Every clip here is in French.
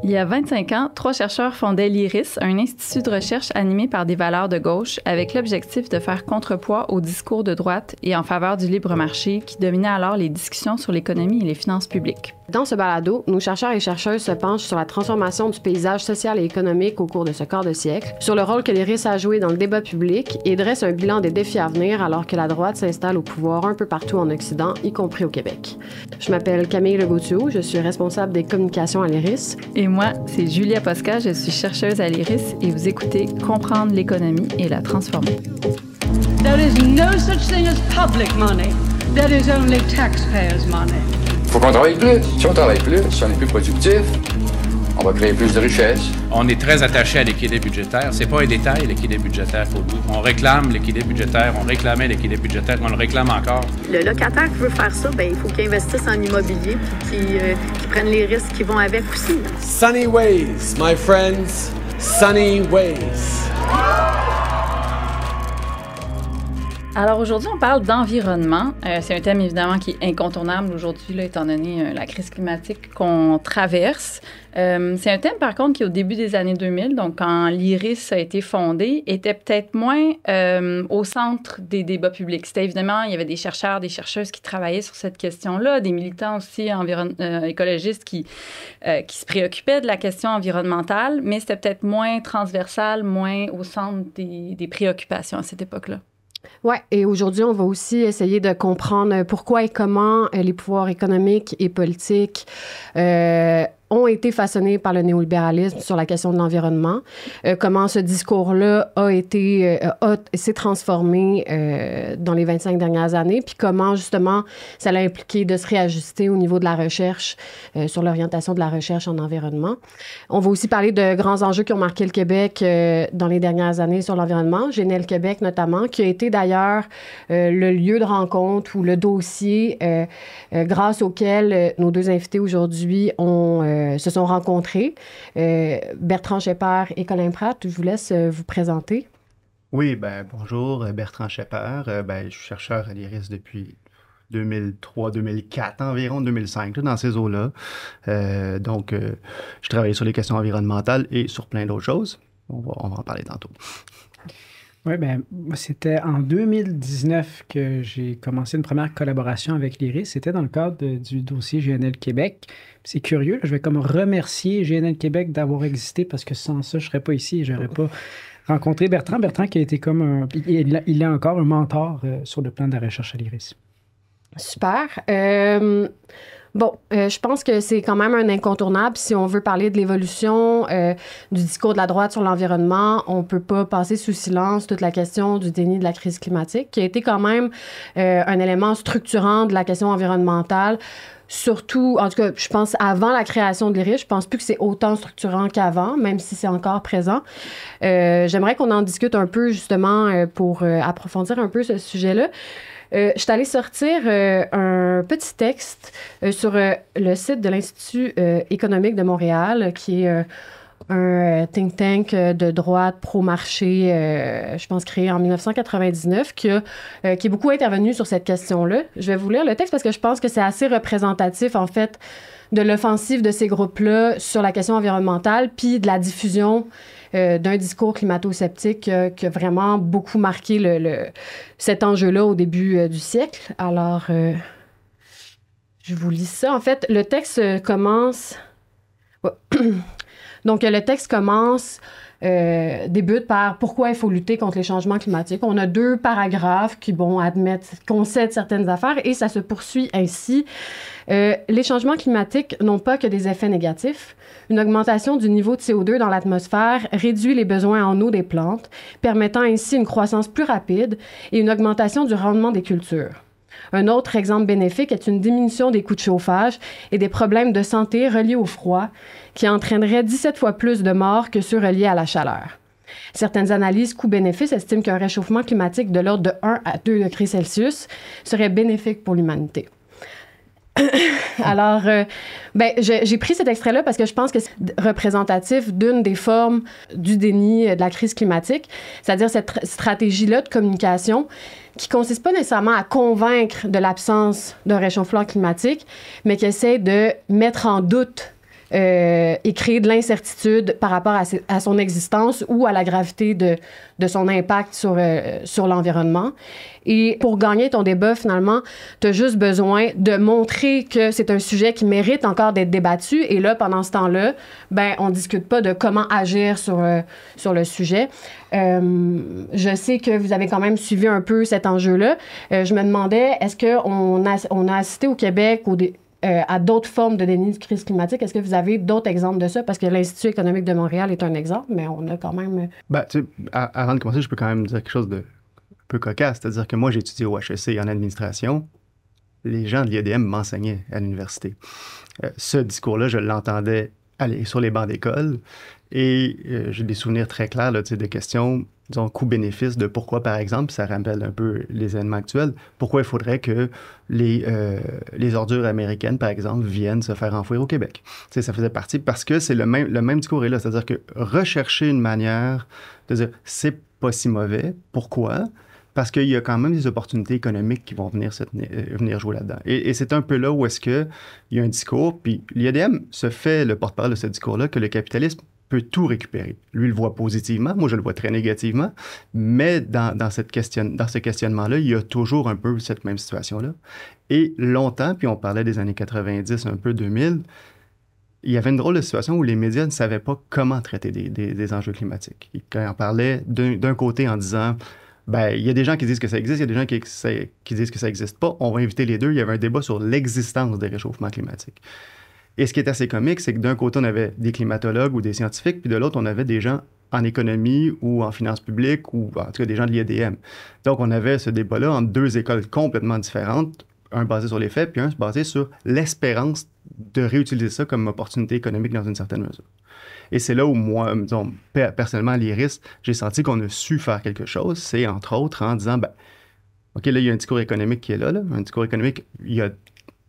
Il y a 25 ans, 3 chercheurs fondaient l'IRIS, un institut de recherche animé par des valeurs de gauche, avec l'objectif de faire contrepoids au discours de droite et en faveur du libre marché qui dominait alors les discussions sur l'économie et les finances publiques. Dans ce balado, nos chercheurs et chercheuses se penchent sur la transformation du paysage social et économique au cours de ce quart de siècle, sur le rôle que l'IRIS a joué dans le débat public et dressent un bilan des défis à venir alors que la droite s'installe au pouvoir un peu partout en Occident, y compris au Québec. Je m'appelle Camille Legauthieu, je suis responsable des communications à l'IRIS. Et moi, c'est Julia Posca, je suis chercheuse à l'IRIS et vous écoutez Comprendre l'économie et la transformer. There is no such thing as public money. There is only taxpayers' money. Faut qu'on travaille plus. Si on travaille plus, si on est plus productif, on va créer plus de richesses. On est très attaché à l'équilibre budgétaire. C'est pas un détail, l'équilibre budgétaire pour nous. On réclame l'équilibre budgétaire, on réclamait l'équilibre budgétaire, on le réclame encore. Le locataire qui veut faire ça, il faut qu'il investisse en immobilier puis qu'il prenne les risques qui vont avec aussi. Sunny ways, my friends. Sunny ways. Alors aujourd'hui, on parle d'environnement. C'est un thème évidemment qui est incontournable aujourd'hui, là, étant donné la crise climatique qu'on traverse. C'est un thème par contre qui au début des années 2000, donc quand l'IRIS a été fondé, était peut-être moins au centre des débats publics. C'était évidemment, il y avait des chercheurs, des chercheuses qui travaillaient sur cette question-là, des militants aussi écologistes qui se préoccupaient de la question environnementale, mais c'était peut-être moins transversal, moins au centre des préoccupations à cette époque-là. Oui, et aujourd'hui, on va aussi essayer de comprendre pourquoi et comment les pouvoirs économiques et politiques ont été façonnés par le néolibéralisme sur la question de l'environnement, comment ce discours-là s'est transformé dans les 25 dernières années, puis comment, justement, ça l'a impliqué de se réajuster au niveau de la recherche, sur l'orientation de la recherche en environnement. On va aussi parler de grands enjeux qui ont marqué le Québec dans les dernières années sur l'environnement, GNL Québec notamment, qui a été d'ailleurs le lieu de rencontre ou le dossier grâce auquel nos deux invités aujourd'hui se sont rencontrés. Bertrand Scheper et Colin Pratt, je vous laisse vous présenter. Oui, bonjour, Bertrand Scheper. Je suis chercheur à l'IRIS depuis 2003-2004, environ 2005, là, dans ces eaux-là. Je travaillais sur les questions environnementales et sur plein d'autres choses. On va en parler tantôt. Oui, c'était en 2019 que j'ai commencé une première collaboration avec l'IRIS. C'était dans le cadre du dossier GNL Québec. C'est curieux, là, je vais comme remercier GNL Québec d'avoir existé parce que sans ça, je ne serais pas ici et je n'aurais pas rencontré Bertrand. Bertrand qui a été comme il est encore un mentor sur le plan de la recherche à l'IRIS. Super. Je pense que c'est quand même un incontournable. Si on veut parler de l'évolution du discours de la droite sur l'environnement, on ne peut pas passer sous silence toute la question du déni de la crise climatique, qui a été quand même un élément structurant de la question environnementale. Surtout, en tout cas, je pense avant la création de l'IRIS, je pense plus que c'est autant structurant qu'avant, même si c'est encore présent. J'aimerais qu'on en discute un peu, justement, pour approfondir un peu ce sujet-là. Je suis allée sortir un petit texte sur le site de l'Institut économique de Montréal, qui est un think tank de droite pro-marché, je pense créé en 1999, qui est beaucoup intervenu sur cette question-là. Je vais vous lire le texte parce que je pense que c'est assez représentatif, en fait, de l'offensive de ces groupes-là sur la question environnementale, puis de la diffusion d'un discours climato-sceptique qui a vraiment beaucoup marqué cet enjeu-là au début du siècle. Alors, je vous lis ça. En fait, le texte commence... Donc, le texte débute par « Pourquoi il faut lutter contre les changements climatiques ». On a 2 paragraphes qui, concèdent certaines affaires et ça se poursuit ainsi. Les changements climatiques n'ont pas que des effets négatifs. Une augmentation du niveau de CO2 dans l'atmosphère réduit les besoins en eau des plantes, permettant ainsi une croissance plus rapide et une augmentation du rendement des cultures. Un autre exemple bénéfique est une diminution des coûts de chauffage et des problèmes de santé reliés au froid qui entraîneraient 17 fois plus de morts que ceux reliés à la chaleur. Certaines analyses coût-bénéfice estiment qu'un réchauffement climatique de l'ordre de 1 à 2 degrés Celsius serait bénéfique pour l'humanité. Alors, j'ai pris cet extrait-là parce que je pense que c'est représentatif d'une des formes du déni de la crise climatique, c'est-à-dire cette stratégie-là de communication qui ne consiste pas nécessairement à convaincre de l'absence d'un réchauffement climatique, mais qui essaie de mettre en doute et créer de l'incertitude par rapport à son existence ou à la gravité de son impact sur l'environnement. Et pour gagner ton débat, finalement, tu as juste besoin de montrer que c'est un sujet qui mérite encore d'être débattu. Et là, pendant ce temps-là, ben, on ne discute pas de comment agir sur le sujet. Je sais que vous avez quand même suivi un peu cet enjeu-là. Je me demandais, est-ce qu'on a assisté au Québec à d'autres formes de déni de crise climatique? Est-ce que vous avez d'autres exemples de ça? Parce que l'Institut économique de Montréal est un exemple, mais on a quand même... Ben, tu sais, avant de commencer, je peux quand même dire quelque chose de un peu cocasse. C'est-à-dire que moi, j'ai étudié au HEC en administration. Les gens de l'IEDM m'enseignaient à l'université. Ce discours-là, je l'entendais aller sur les bancs d'école. Et j'ai des souvenirs très clairs là, de questions, disons, coût-bénéfice de pourquoi, par exemple, ça rappelle un peu les événements actuels, pourquoi il faudrait que les ordures américaines, par exemple, viennent se faire enfouir au Québec. T'sais, ça faisait partie, parce que c'est le même discours est là, c'est-à-dire que rechercher une manière de dire « c'est pas si mauvais », pourquoi? Parce qu'il y a quand même des opportunités économiques qui vont venir jouer là-dedans. Et c'est un peu là où est-ce qu'il y a un discours, puis l'IEDM se fait le porte-parole de ce discours-là, que le capitalisme peut tout récupérer. Lui, il le voit positivement, moi, je le vois très négativement, mais dans ce questionnement-là, il y a toujours un peu cette même situation-là. Et longtemps, puis on parlait des années 90, un peu 2000, il y avait une drôle de situation où les médias ne savaient pas comment traiter des enjeux climatiques. Quand on parlait d'un côté en disant... Ben, il y a des gens qui disent que ça existe, il y a des gens qui disent que ça n'existe pas. On va inviter les deux. Il y avait un débat sur l'existence des réchauffements climatiques. Et ce qui est assez comique, c'est que d'un côté, on avait des climatologues ou des scientifiques, puis de l'autre, on avait des gens en économie ou en finances publiques ou en tout cas des gens de l'IEDM. Donc, on avait ce débat-là entre deux écoles complètement différentes, un basé sur les faits, puis un basé sur l'espérance de réutiliser ça comme opportunité économique dans une certaine mesure. Et c'est là où moi, disons, personnellement, à l'IRIS, j'ai senti qu'on a su faire quelque chose. C'est, entre autres, en disant, ben, OK, là, il y a un discours économique qui est là. Un discours économique, il y a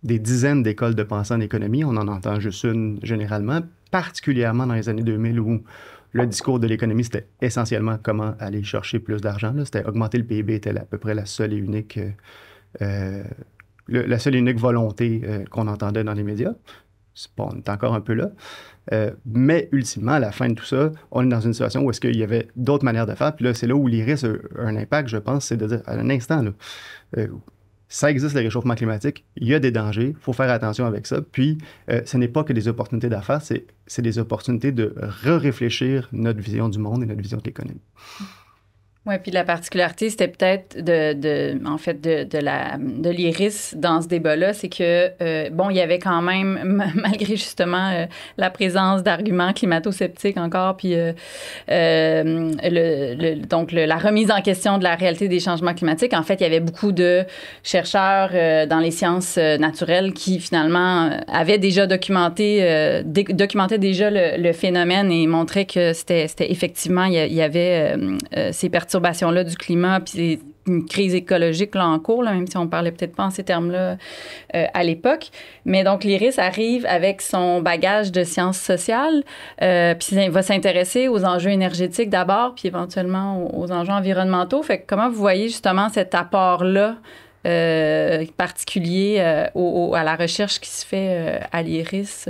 des dizaines d'écoles de pensée en économie. On en entend juste une généralement, particulièrement dans les années 2000 où le discours de l'économie, c'était essentiellement comment aller chercher plus d'argent. C'était augmenter le PIB, était à peu près la seule et unique, volonté qu'on entendait dans les médias. On est encore un peu là. Mais ultimement, à la fin de tout ça, on est dans une situation où est-ce qu'il y avait d'autres manières de faire. Puis là, c'est là où l'IRIS a un impact, je pense, c'est de dire, à un instant, là, ça existe, le réchauffement climatique, il y a des dangers, il faut faire attention avec ça. Puis, ce n'est pas que des opportunités d'affaires, c'est des opportunités de réfléchir notre vision du monde et notre vision de l'économie. Oui, puis la particularité, c'était peut-être de l'IRIS dans ce débat-là, c'est que, bon, il y avait quand même, malgré justement la présence d'arguments climato-sceptiques encore, puis la remise en question de la réalité des changements climatiques, en fait, il y avait beaucoup de chercheurs dans les sciences naturelles qui, finalement, avaient déjà documentaient déjà le phénomène et montraient que c'était effectivement, il y avait ces perturbations là du climat, puis une crise écologique là, en cours, là, même si on ne parlait peut-être pas en ces termes-là à l'époque. Mais donc, l'IRIS arrive avec son bagage de sciences sociales, puis il va s'intéresser aux enjeux énergétiques d'abord, puis éventuellement aux enjeux environnementaux. Fait que comment vous voyez justement cet apport-là particulier à la recherche qui se fait à l'IRIS?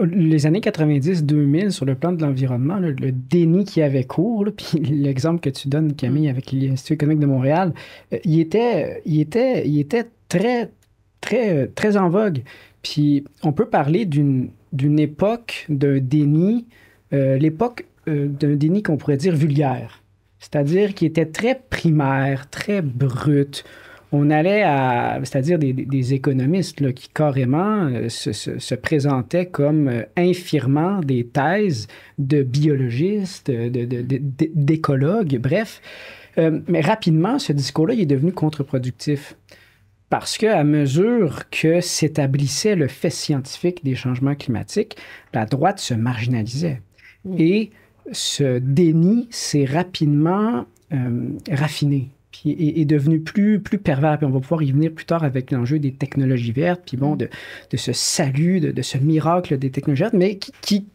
Les années 90-2000, sur le plan de l'environnement, le déni qui avait cours, là, puis l'exemple que tu donnes, Camille, avec l'Institut économique de Montréal, il était très, très, très en vogue. Puis on peut parler d'une époque d'un déni, l'époque d'un déni qu'on pourrait dire vulgaire, c'est-à-dire qui était très primaire, très brut. On allait c'est-à-dire des économistes là, qui carrément se présentaient comme infirmant des thèses de biologistes, d'écologues, bref. Mais rapidement, ce discours-là, il est devenu contre-productif. Parce qu'à mesure que s'établissait le fait scientifique des changements climatiques, la droite se marginalisait. Et ce déni s'est rapidement raffiné. Puis est devenu plus pervers. Puis on va pouvoir y venir plus tard avec l'enjeu des technologies vertes, puis bon, de ce salut, de ce miracle des technologies vertes, mais qui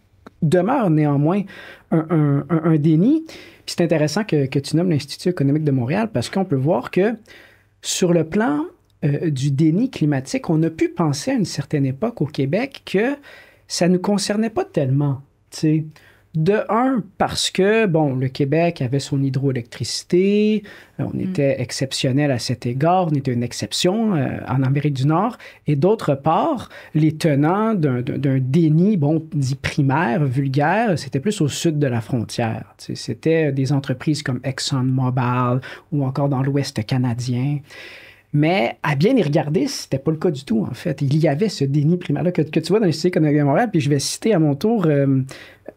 demeure néanmoins un déni. Puis c'est intéressant que tu nommes l'Institut économique de Montréal parce qu'on peut voir que sur le plan du déni climatique, on a pu penser à une certaine époque au Québec que ça ne nous concernait pas tellement, tu sais. De un, parce que, bon, le Québec avait son hydroélectricité, on était exceptionnel à cet égard, on était une exception en Amérique du Nord, et d'autre part, les tenants d'un déni, bon, dit primaire, vulgaire, c'était plus au sud de la frontière. Tu sais, c'était des entreprises comme ExxonMobil ou encore dans l'Ouest canadien. Mais à bien y regarder, c'était pas le cas du tout, en fait. Il y avait ce déni primaire-là que tu vois dans les cités à Montréal, puis je vais citer à mon tour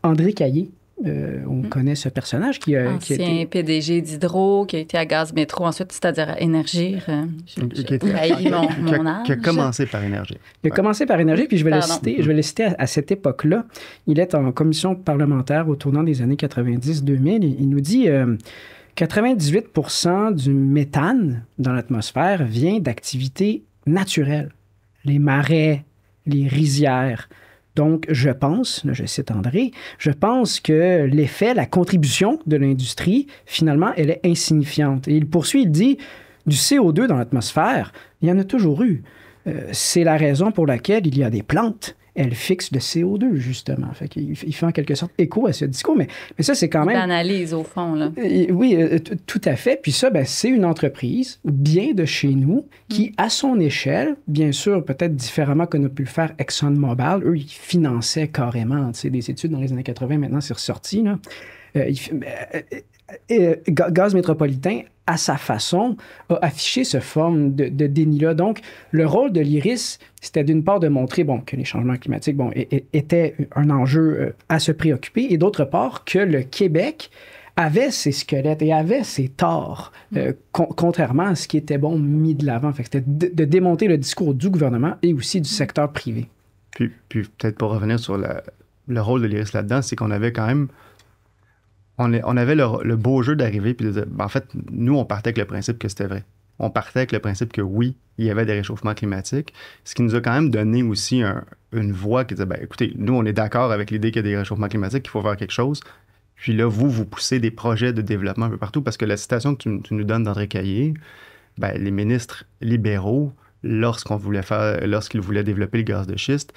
André Caillé. On connaît ce personnage qui a été PDG d'Hydro, qui a été à Gaz Métro, ensuite, c'est-à-dire à Énergir. Qui a commencé par Énergie. Il a commencé par Énergie, puis je vais le citer à cette époque-là. Il est en commission parlementaire au tournant des années 90-2000. Il nous dit... 98% du méthane dans l'atmosphère vient d'activités naturelles. Les marais, les rizières. Donc, je pense, là, je cite André, je pense que l'effet, la contribution de l'industrie, finalement, elle est insignifiante. Et il poursuit, il dit, du CO2 dans l'atmosphère, il y en a toujours eu. C'est la raison pour laquelle il y a des plantes. Elle fixe le CO2, justement. Fait qu'il fait en quelque sorte écho à ce discours, mais ça, c'est quand même... Il analyse, au fond, là. Oui, tout à fait. Puis ça, c'est une entreprise bien de chez nous qui, à son échelle, bien sûr, peut-être différemment qu'on a pu le faire ExxonMobil, eux, ils finançaient carrément, tu sais, des études dans les années 80, maintenant, c'est ressorti, là. Gaz métropolitain, à sa façon, a affiché ce forme de déni-là. Donc, le rôle de l'IRIS, c'était d'une part de montrer que les changements climatiques étaient un enjeu à se préoccuper, et d'autre part que le Québec avait ses squelettes et avait ses torts, contrairement à ce qui était mis de l'avant. Fait que c'était de démonter le discours du gouvernement et aussi du secteur privé. Puis peut-être pour revenir sur le rôle de l'IRIS là-dedans, c'est qu'on avait quand même... On avait le beau jeu d'arriver puis de dire, en fait, nous, on partait avec le principe que c'était vrai. On partait avec le principe que oui, il y avait des réchauffements climatiques, ce qui nous a quand même donné aussi une voix qui disait, écoutez, nous, on est d'accord avec l'idée qu'il y a des réchauffements climatiques, qu'il faut faire quelque chose. Puis là, vous poussez des projets de développement un peu partout, parce que la citation que tu nous donnes d'André Caillé, les ministres libéraux, lorsqu'ils voulaient développer le gaz de schiste,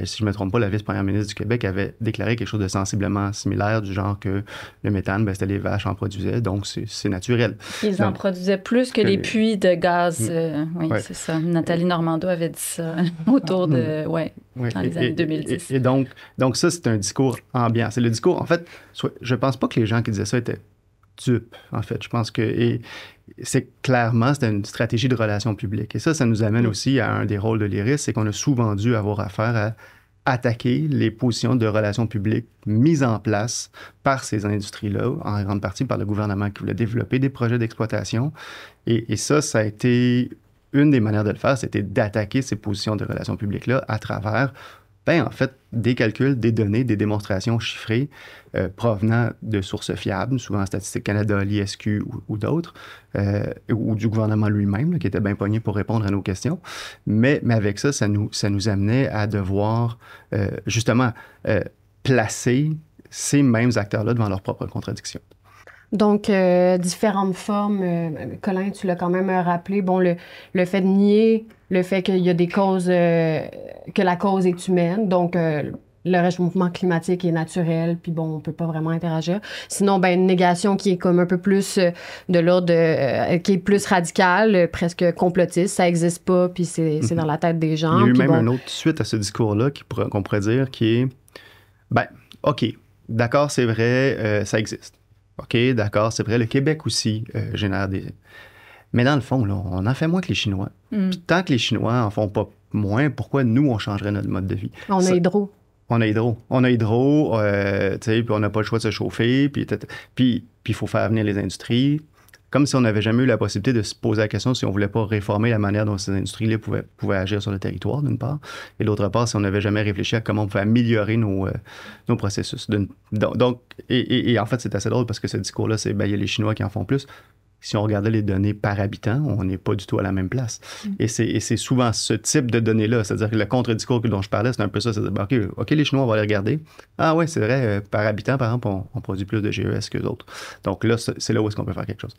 si je ne me trompe pas, la vice-première ministre du Québec avait déclaré quelque chose de sensiblement similaire, du genre que le méthane, c'était les vaches en produisaient, donc c'est naturel. Ils en produisaient plus que les puits de gaz. Oui, c'est ça. Nathalie Normando avait dit ça autour de... dans les années 2010. Et donc ça, c'est un discours ambiant. C'est le discours... En fait, je ne pense pas que les gens qui disaient ça étaient dupes, en fait. Je pense que... c'est clairement, c'était une stratégie de relations publiques. Et ça nous amène aussi à un des rôles de l'IRIS, c'est qu'on a souvent dû avoir affaire à attaquer les positions de relations publiques mises en place par ces industries-là, en grande partie par le gouvernement qui voulait développer des projets d'exploitation. Et ça a été une des manières de le faire, c'était d'attaquer ces positions de relations publiques-là à travers, en fait, des calculs, des données, des démonstrations chiffrées provenant de sources fiables, souvent Statistique Canada, l'ISQ ou d'autres, ou du gouvernement lui-même, qui était bien pogné pour répondre à nos questions. Mais avec ça nous amenait à devoir, justement, placer ces mêmes acteurs-là devant leurs propres contradictions. Donc, différentes formes. Colin, tu l'as quand même rappelé. Bon, le fait de nier le fait qu'il y a des causes, que la cause est humaine. Donc, le réchauffement climatique est naturel, puis bon, on peut pas vraiment interagir. Sinon, une négation qui est comme un peu plus de l'ordre, qui est plus radicale, presque complotiste. Ça existe pas, puis c'est dans la tête des gens. Il y a eu même une autre suite à ce discours-là qu'on pourrait dire qui est, OK, d'accord, c'est vrai, ça existe. OK, d'accord, c'est vrai, le Québec aussi génère des... Mais dans le fond, là, on en fait moins que les Chinois. Puis tant que les Chinois en font pas moins, pourquoi nous, on changerait notre mode de vie? On a Hydro. On a Hydro, tu sais, puis on n'a pas le choix de se chauffer, puis il faut faire venir les industries. Comme si on n'avait jamais eu la possibilité de se poser la question si on ne voulait pas réformer la manière dont ces industries-là pouvaient agir sur le territoire, d'une part, et d'autre part, si on n'avait jamais réfléchi à comment on pouvait améliorer nos processus. Donc, en fait, c'est assez drôle parce que ce discours-là, c'est il y a les Chinois qui en font plus. Si on regardait les données par habitant, on n'est pas du tout à la même place. Et c'est souvent ce type de données-là. C'est-à-dire que le contre-discours dont je parlais, c'est un peu ça. C'est-à-dire, OK, les Chinois, on va les regarder. Ah oui, c'est vrai, par habitant, par exemple, on produit plus de GES que d'autres. Donc là, c'est là où est-ce qu'on peut faire quelque chose.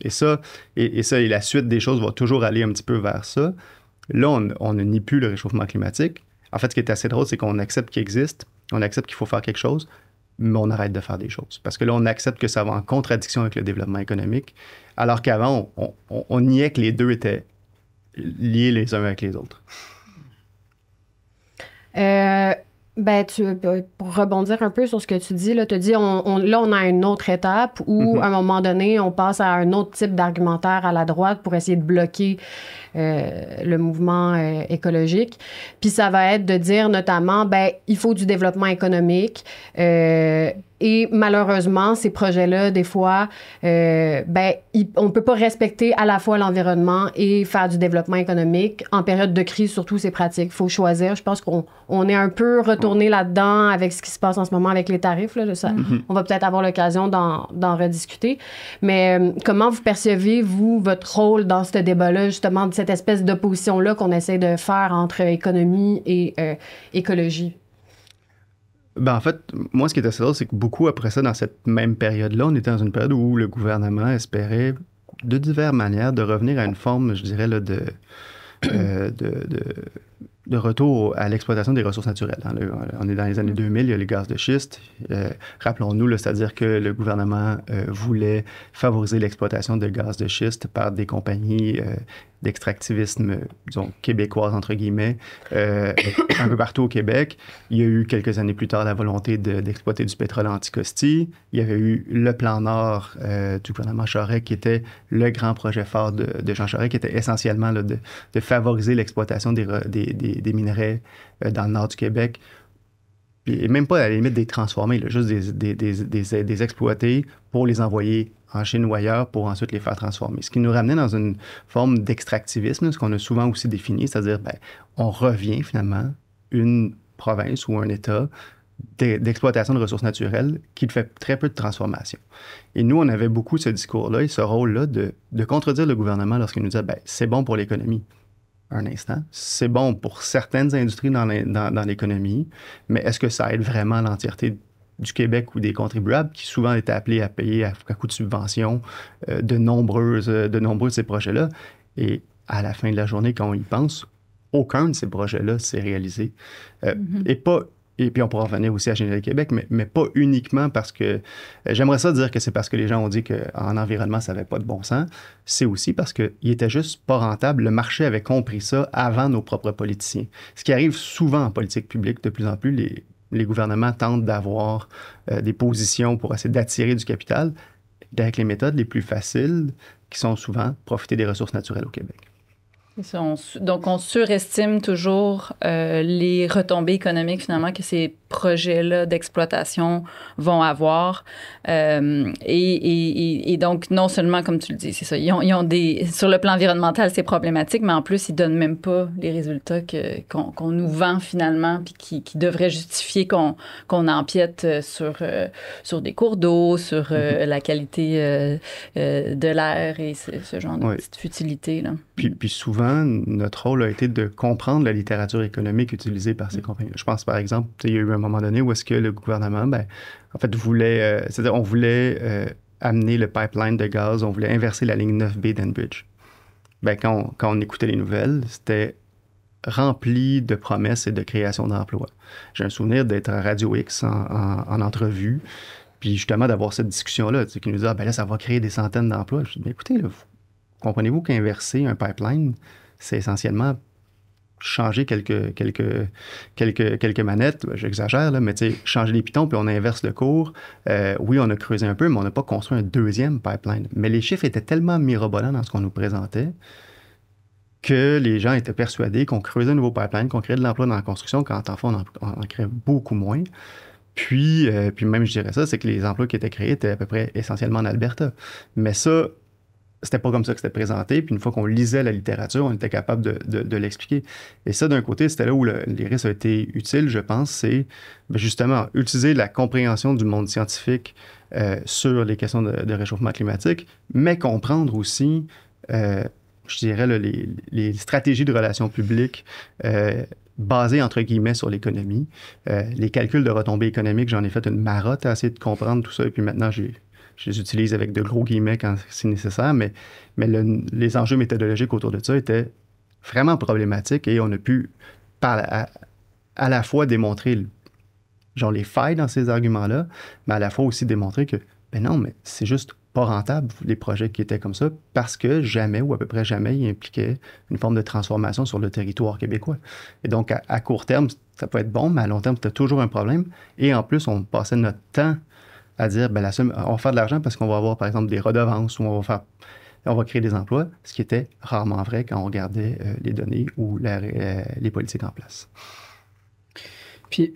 Et la suite des choses va toujours aller un petit peu vers ça. Là, on ne nie plus le réchauffement climatique. En fait, ce qui est assez drôle, c'est qu'on accepte qu'il existe, on accepte qu'il faut faire quelque chose, mais on arrête de faire des choses. Parce que là, on accepte que ça va en contradiction avec le développement économique, alors qu'avant, on niait que les deux étaient liés les uns avec les autres. Pour rebondir un peu sur ce que tu dis, là, tu dis, là, on a une autre étape où, à un moment donné, on passe à un autre type d'argumentaire à la droite pour essayer de bloquer le mouvement écologique. Puis ça va être de dire notamment, il faut du développement économique. Et malheureusement, ces projets-là, des fois, on ne peut pas respecter à la fois l'environnement et faire du développement économique. En période de crise, surtout, c'est pratique. Il faut choisir. Je pense qu'on est un peu retourné là-dedans avec ce qui se passe en ce moment avec les tarifs. Là, on va peut-être avoir l'occasion d'en rediscuter. Mais comment vous percevez, vous, votre rôle dans ce débat-là, justement, de cette espèce d'opposition-là qu'on essaie de faire entre économie et écologie? En fait, moi, ce qui est assez drôle, c'est que beaucoup après ça, dans cette même période-là, on était dans une période où le gouvernement espérait, de diverses manières, de revenir à une forme, je dirais, là, de retour à l'exploitation des ressources naturelles. On est dans les années 2000, il y a les gaz de schiste. Rappelons-nous, c'est-à-dire que le gouvernement voulait favoriser l'exploitation de gaz de schiste par des compagnies d'extractivisme, disons, québécoises, entre guillemets, un peu partout au Québec. Il y a eu, quelques années plus tard, la volonté d'exploiter du pétrole Anticosti. Il y avait eu le plan Nord du gouvernement Charest, qui était le grand projet phare de Jean Charest, qui était essentiellement là, de favoriser l'exploitation des minerais dans le nord du Québec. Et même pas à la limite des transformer, là, juste des exploiter pour les envoyer en Chine ou ailleurs pour ensuite les faire transformer. Ce qui nous ramenait dans une forme d'extractivisme, ce qu'on a souvent aussi défini, c'est-à-dire on revient finalement une province ou un État d'exploitation de ressources naturelles qui fait très peu de transformation. Et nous, on avait beaucoup ce discours-là et ce rôle-là de contredire le gouvernement lorsqu'il nous disait c'est bon pour l'économie. Un instant. C'est bon pour certaines industries dans l'économie, mais est-ce que ça aide vraiment l'entièreté du Québec ou des contribuables qui souvent étaient appelés à payer à coup de subvention de nombreux de ces projets-là? Et à la fin de la journée, quand on y pense, aucun de ces projets-là s'est réalisé. Et puis, on pourra revenir aussi à Général Québec, mais pas uniquement parce que... j'aimerais ça dire que c'est parce que les gens ont dit qu'en environnement, ça n'avait pas de bon sens. C'est aussi parce qu'il était juste pas rentable. Le marché avait compris ça avant nos propres politiciens. Ce qui arrive souvent en politique publique, de plus en plus, les gouvernements tentent d'avoir des positions pour essayer d'attirer du capital avec les méthodes les plus faciles, qui sont souvent profiter des ressources naturelles au Québec. Donc, on surestime toujours les retombées économiques, finalement, que ces projets-là d'exploitation vont avoir. Et donc, non seulement, comme tu le dis, c'est ça, ils ont sur le plan environnemental, c'est problématique, mais en plus, ils ne donnent même pas les résultats qu'on nous vend, finalement, puis qui devraient justifier qu'on empiète sur des cours d'eau, sur la qualité de l'air et ce genre de petites futilités-là. Puis souvent, notre rôle a été de comprendre la littérature économique utilisée par ces compagnies. Je pense, par exemple, il y a eu un moment donné où est-ce que le gouvernement, en fait, voulait... c'est-à-dire, on voulait amener le pipeline de gaz, on voulait inverser la ligne 9B d'Enbridge. Quand on écoutait les nouvelles, c'était rempli de promesses et de création d'emplois. J'ai un souvenir d'être à Radio X en entrevue, puis justement d'avoir cette discussion-là, qui nous dit « là, ça va créer des centaines d'emplois. » Je dis « écoutez, là, comprenez-vous qu'inverser un pipeline, c'est essentiellement changer quelques manettes, j'exagère, là, mais changer les pitons, puis on inverse le cours. Oui, on a creusé un peu, mais on n'a pas construit un deuxième pipeline. Mais les chiffres étaient tellement mirobolants dans ce qu'on nous présentait que les gens étaient persuadés qu'on creusait un nouveau pipeline, qu'on créait de l'emploi dans la construction, quand en fait, on en crée beaucoup moins. Puis même, je dirais ça, c'est que les emplois qui étaient créés étaient à peu près essentiellement en Alberta. Mais ça, c'était pas comme ça que c'était présenté. Puis une fois qu'on lisait la littérature, on était capable de l'expliquer. Et ça, d'un côté, c'était là où l'IRIS a été utile, je pense, c'est justement utiliser la compréhension du monde scientifique sur les questions de réchauffement climatique, mais comprendre aussi, je dirais, là, les stratégies de relations publiques basées, entre guillemets, sur l'économie. Les calculs de retombées économiques, j'en ai fait une marotte à essayer de comprendre tout ça. Et puis maintenant, je les utilise avec de gros guillemets quand c'est nécessaire, mais les enjeux méthodologiques autour de ça étaient vraiment problématique et on a pu à la fois démontrer genre les failles dans ces arguments-là, mais à la fois aussi démontrer que, ben non, mais c'est juste pas rentable, les projets qui étaient comme ça, parce que jamais ou à peu près jamais ils impliquaient une forme de transformation sur le territoire québécois. Et donc, à court terme, ça peut être bon, mais à long terme, c'était toujours un problème. Et en plus, on passait notre temps à dire, ben on va faire de l'argent parce qu'on va avoir, par exemple, des redevances ou on va créer des emplois, ce qui était rarement vrai quand on regardait les données ou les politiques en place. Puis,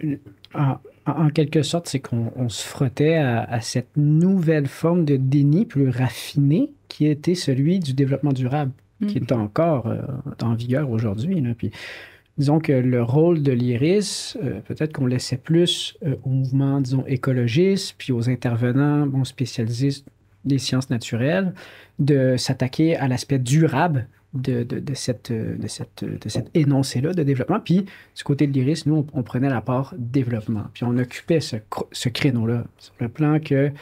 en quelque sorte, c'est qu'on se frottait à cette nouvelle forme de déni plus raffiné qui était celui du développement durable, qui est encore en vigueur aujourd'hui. Puis, disons que le rôle de l'IRIS, peut-être qu'on laissait plus au mouvement, disons, écologiste, puis aux intervenants spécialisés des sciences naturelles, de s'attaquer à l'aspect durable de cet énoncé-là de développement. Puis, du côté de l'IRIS, nous, on prenait la part développement. Puis, on occupait ce créneau-là. Sur le plan que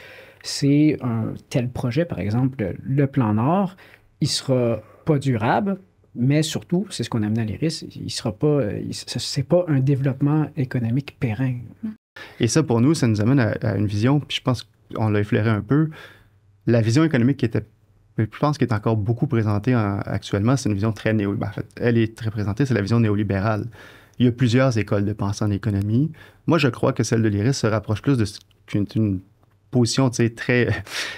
c'est un tel projet, par exemple, le plan Nord, il sera pas durable, mais surtout, c'est ce qu'on amène à l'IRIS, il sera pas... c'est pas un développement économique pérenne. Et ça, pour nous, ça nous amène à une vision, puis je pense qu'on l'a effleuré un peu, la vision économique qui était, je pense, qui est encore beaucoup présentée actuellement, c'est une vision très néolibérale. En fait, elle est très présentée, c'est la vision néolibérale. Il y a plusieurs écoles de pensée en économie. Moi, je crois que celle de l'IRIS se rapproche plus d'une position, tu sais, très...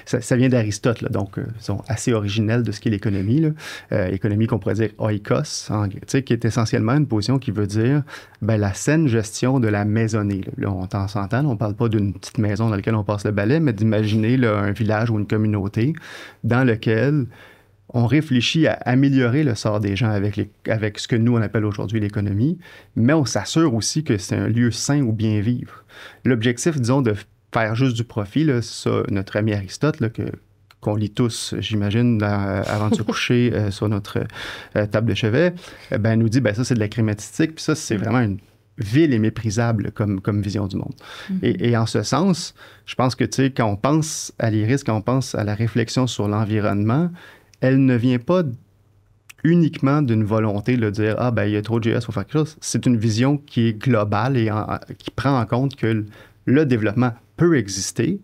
Ça vient d'Aristote, là, donc, sont assez originelle de ce qu'est l'économie, là. Économie qu'on pourrait dire oikos, tu sais, qui est essentiellement une position qui veut dire la saine gestion de la maisonnée. Là, on s'entend, on ne parle pas d'une petite maison dans laquelle on passe le balai, mais d'imaginer là, un village ou une communauté dans lequel on réfléchit à améliorer le sort des gens avec ce que nous, on appelle aujourd'hui l'économie, mais on s'assure aussi que c'est un lieu sain où bien vivre. L'objectif, disons, de faire juste du profit, là, ça, notre ami Aristote, là, qu'on lit tous, j'imagine, avant de se coucher sur notre table de chevet, nous dit, ça, c'est de la crématistique, puis ça, c'est vraiment une vile et méprisable comme vision du monde. Et en ce sens, je pense que, tu sais, quand on pense à l'IRIS, quand on pense à la réflexion sur l'environnement, elle ne vient pas uniquement d'une volonté de dire « Ah, il y a trop de GS, il faut faire quelque chose ». C'est une vision qui est globale et qui prend en compte que le développement peut exister,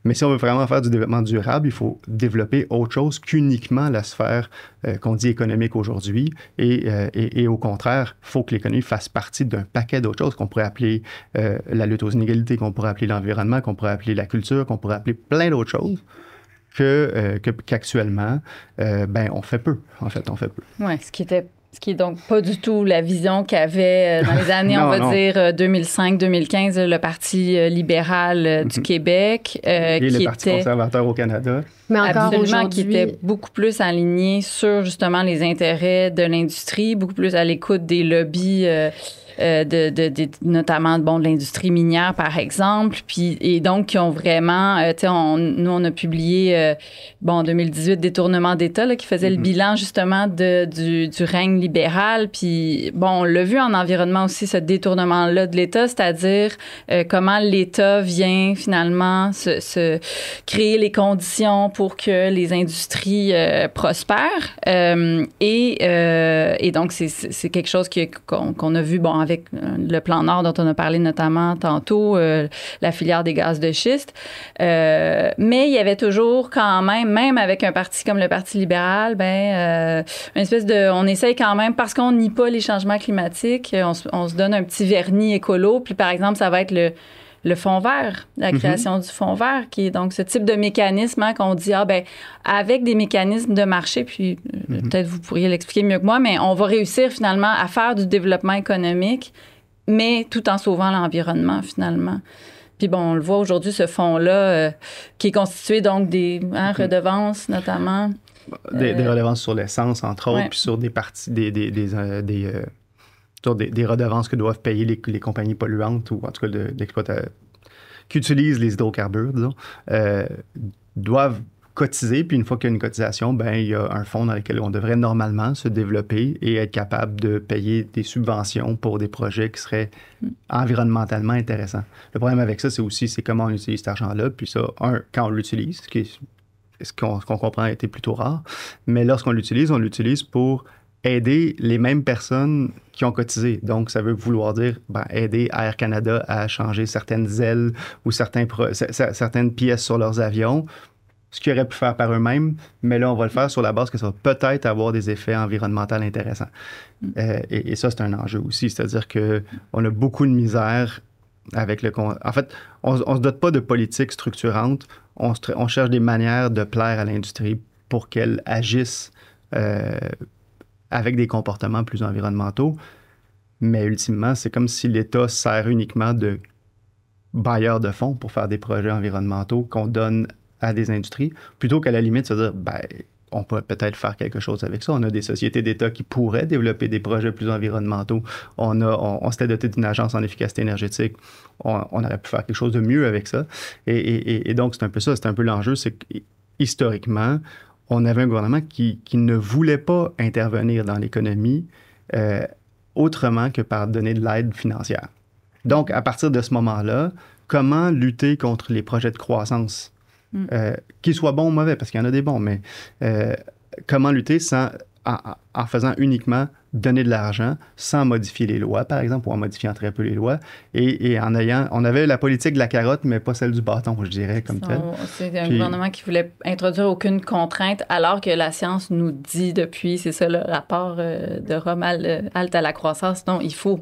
mais si on veut vraiment faire du développement durable, il faut développer autre chose qu'uniquement la sphère qu'on dit économique aujourd'hui. Et au contraire, il faut que l'économie fasse partie d'un paquet d'autres choses qu'on pourrait appeler la lutte aux inégalités, qu'on pourrait appeler l'environnement, qu'on pourrait appeler la culture, qu'on pourrait appeler plein d'autres choses qu'actuellement, on fait peu. En fait, on fait peu. Oui, ce qui est donc pas du tout la vision qu'avait dans les années, on va dire, 2005-2015, le Parti libéral du Québec. Et le Parti conservateur au Canada. Mais encore absolument, qui était beaucoup plus aligné sur, justement, les intérêts de l'industrie, beaucoup plus à l'écoute des lobbies notamment de l'industrie minière, par exemple. Et donc, qui ont vraiment... nous, on a publié, en 2018, Détournement d'État, là, qui faisait le bilan, justement, du règne libéral. Puis, on l'a vu en environnement aussi, ce détournement-là de l'État, c'est-à-dire comment l'État vient, finalement, se créer les conditions pour que les industries prospèrent. Et donc, c'est quelque chose qu'on a vu, avec le plan Nord dont on a parlé notamment tantôt, la filière des gaz de schiste. Mais il y avait toujours quand même avec un parti comme le Parti libéral, une espèce de... On essaye quand même, parce qu'on nie pas les changements climatiques, on se donne un petit vernis écolo. Puis, par exemple, ça va être le fonds vert, la création du fonds vert, qui est donc ce type de mécanisme qu'on dit, avec des mécanismes de marché, puis peut-être vous pourriez l'expliquer mieux que moi, mais on va réussir finalement à faire du développement économique, mais tout en sauvant l'environnement finalement. Puis on le voit aujourd'hui, ce fonds-là, qui est constitué donc des redevances notamment. Des redevances sur l'essence, entre autres, puis sur des parties, des redevances que doivent payer les compagnies polluantes ou en tout cas qui utilisent les hydrocarbures, disons, doivent cotiser. Puis une fois qu'il y a une cotisation, il y a un fonds dans lequel on devrait normalement se développer et être capable de payer des subventions pour des projets qui seraient environnementalement intéressants. Le problème avec ça, c'est comment on utilise cet argent-là. Puis ça, quand on l'utilise, ce qu'on comprend a été plutôt rare, mais lorsqu'on l'utilise, on l'utilise pour aider les mêmes personnes qui ont cotisé. Donc, ça veut vouloir dire aider Air Canada à changer certaines ailes ou certaines pièces sur leurs avions, ce qu'ils auraient pu faire par eux-mêmes, mais là, on va le faire sur la base que ça va peut-être avoir des effets environnementaux intéressants. Et ça, c'est un enjeu aussi, c'est-à-dire qu'on a beaucoup de misère avec en fait, on ne se dote pas de politique structurante, on cherche des manières de plaire à l'industrie pour qu'elle agisse avec des comportements plus environnementaux. Mais ultimement, c'est comme si l'État sert uniquement de bailleur de fonds pour faire des projets environnementaux qu'on donne à des industries, plutôt qu'à la limite se dire, on peut peut-être faire quelque chose avec ça. On a des sociétés d'État qui pourraient développer des projets plus environnementaux. On s'était doté d'une agence en efficacité énergétique. On aurait pu faire quelque chose de mieux avec ça. Et donc, c'est un peu ça. C'est un peu l'enjeu. C'est qu'historiquement, on avait un gouvernement qui ne voulait pas intervenir dans l'économie autrement que par donner de l'aide financière. Donc, à partir de ce moment-là, comment lutter contre les projets de croissance? Qu'ils soient bons ou mauvais, parce qu'il y en a des bons, mais comment lutter en faisant uniquement donner de l'argent sans modifier les lois, par exemple, ou en modifiant très peu les lois, et on avait la politique de la carotte, mais pas celle du bâton, je dirais, comme tel. C'est un gouvernement qui voulait introduire aucune contrainte, alors que la science nous dit depuis, c'est ça le rapport de Rome halte à la croissance, non, il faut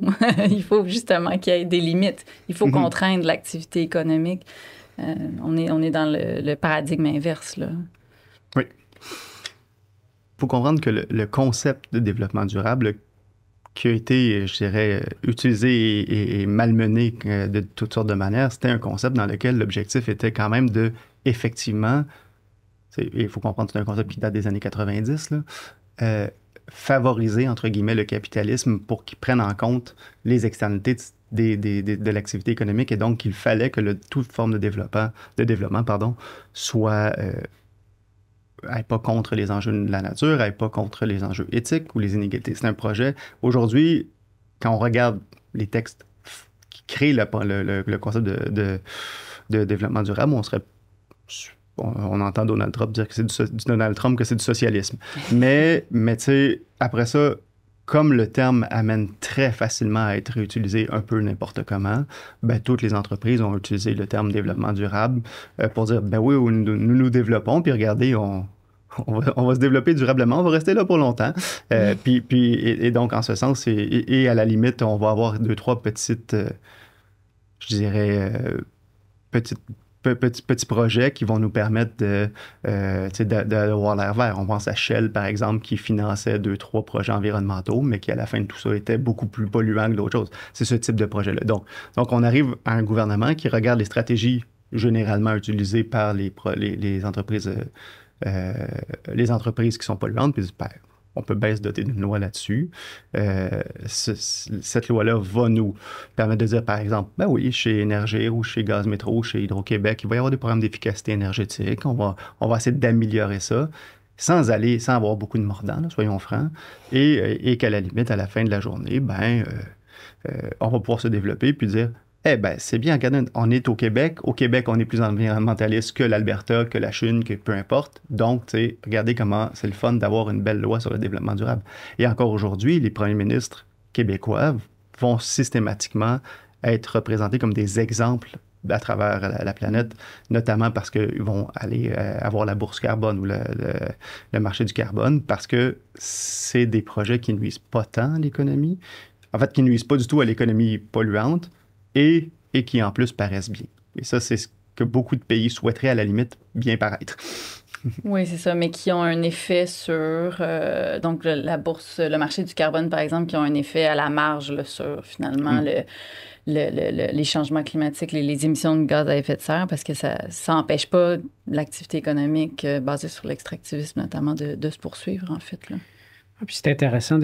justement qu'il y ait des limites, il faut contraindre l'activité économique. On est dans le paradigme inverse, là. Oui. Il faut comprendre que le concept de développement durable qui a été, je dirais, utilisé et malmené de toutes sortes de manières, c'était un concept dans lequel l'objectif était quand même de, effectivement, il faut comprendre que c'est un concept qui date des années 90, là, favoriser, entre guillemets, le capitalisme pour qu'il prenne en compte les externalités de l'activité économique, et donc il fallait que toute forme de développement soit n'aille pas contre les enjeux de la nature, n'aille pas contre les enjeux éthiques ou les inégalités. C'est un projet. Aujourd'hui, quand on regarde les textes qui créent le concept de développement durable, on entend Donald Trump dire que c'est du socialisme. Mais tu sais, après ça, comme le terme amène très facilement à être réutilisé un peu n'importe comment, toutes les entreprises ont utilisé le terme développement durable pour dire, oui, nous développons, puis regardez, on va se développer durablement, on va rester là pour longtemps. Et donc, en ce sens, et à la limite, on va avoir 2-3 petites, je dirais, petits projets qui vont nous permettre d'avoir l'air vert. On pense à Shell, par exemple, qui finançait 2-3 projets environnementaux, mais qui, à la fin de tout ça, était beaucoup plus polluant que d'autres choses. C'est ce type de projet-là. Donc, on arrive à un gouvernement qui regarde les stratégies généralement utilisées par les entreprises qui sont polluantes, puis on peut bien se doter d'une loi là-dessus. Cette loi-là va nous permettre de dire, par exemple, oui, chez Énergir ou chez Gaz Métro, chez Hydro-Québec, il va y avoir des programmes d'efficacité énergétique. On va essayer d'améliorer ça sans avoir beaucoup de mordants, là, soyons francs, et qu'à la limite, à la fin de la journée, on va pouvoir se développer puis dire, c'est bien, regardez, on est au Québec. Au Québec, on est plus environnementaliste que l'Alberta, que la Chine, que peu importe. Donc, regardez comment c'est le fun d'avoir une belle loi sur le développement durable. Et encore aujourd'hui, les premiers ministres québécois vont systématiquement être représentés comme des exemples à travers la planète, notamment parce qu'ils vont aller avoir la bourse carbone ou le marché du carbone, parce que c'est des projets qui ne nuisent pas tant à l'économie, en fait, qui ne nuisent pas du tout à l'économie polluante, et qui, en plus, paraissent bien. Et ça, c'est ce que beaucoup de pays souhaiteraient, à la limite, bien paraître. Oui, c'est ça, mais qui ont un effet sur, donc, la bourse, le marché du carbone, par exemple, qui ont un effet à la marge là, sur, finalement, les changements climatiques, les émissions de gaz à effet de serre, parce que ça n'empêche pas l'activité économique basée sur l'extractivisme, notamment, de se poursuivre, en fait. Là. Puis c'est intéressant,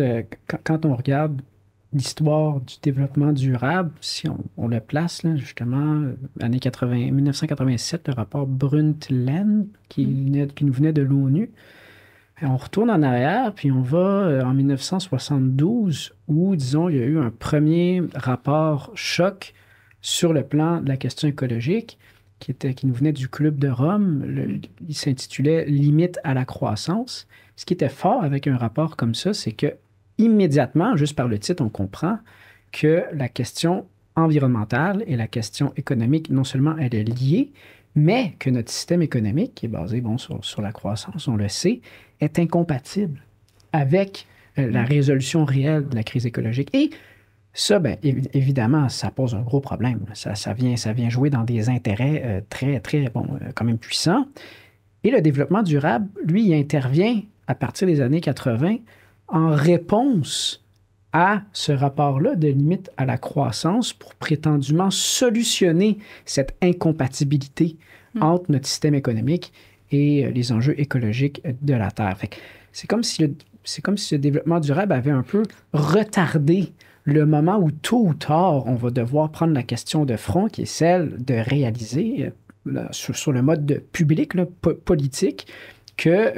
quand on regarde l'histoire du développement durable, si on le place, là, justement, années 1987, le rapport Brundtland qui nous venait de l'ONU. Et on retourne en arrière, puis on va en 1972, où, disons, il y a eu un premier rapport choc sur le plan de la question écologique, qui nous venait du Club de Rome. Il s'intitulait « Limite à la croissance ». Ce qui était fort avec un rapport comme ça, c'est que immédiatement, juste par le titre, on comprend que la question environnementale et la question économique, non seulement elle est liée, mais que notre système économique, qui est basé sur la croissance, on le sait, est incompatible avec la résolution réelle de la crise écologique. Et ça, bien, évidemment, ça pose un gros problème. Ça vient jouer dans des intérêts très, très, quand même puissants. Et le développement durable, lui, il intervient à partir des années 80 en réponse à ce rapport-là de limite à la croissance pour prétendument solutionner cette incompatibilité entre notre système économique et les enjeux écologiques de la Terre. Fait que c'est comme si le développement durable avait un peu retardé le moment où, tôt ou tard, on va devoir prendre la question de front, qui est celle de réaliser, sur le mode public, politique, que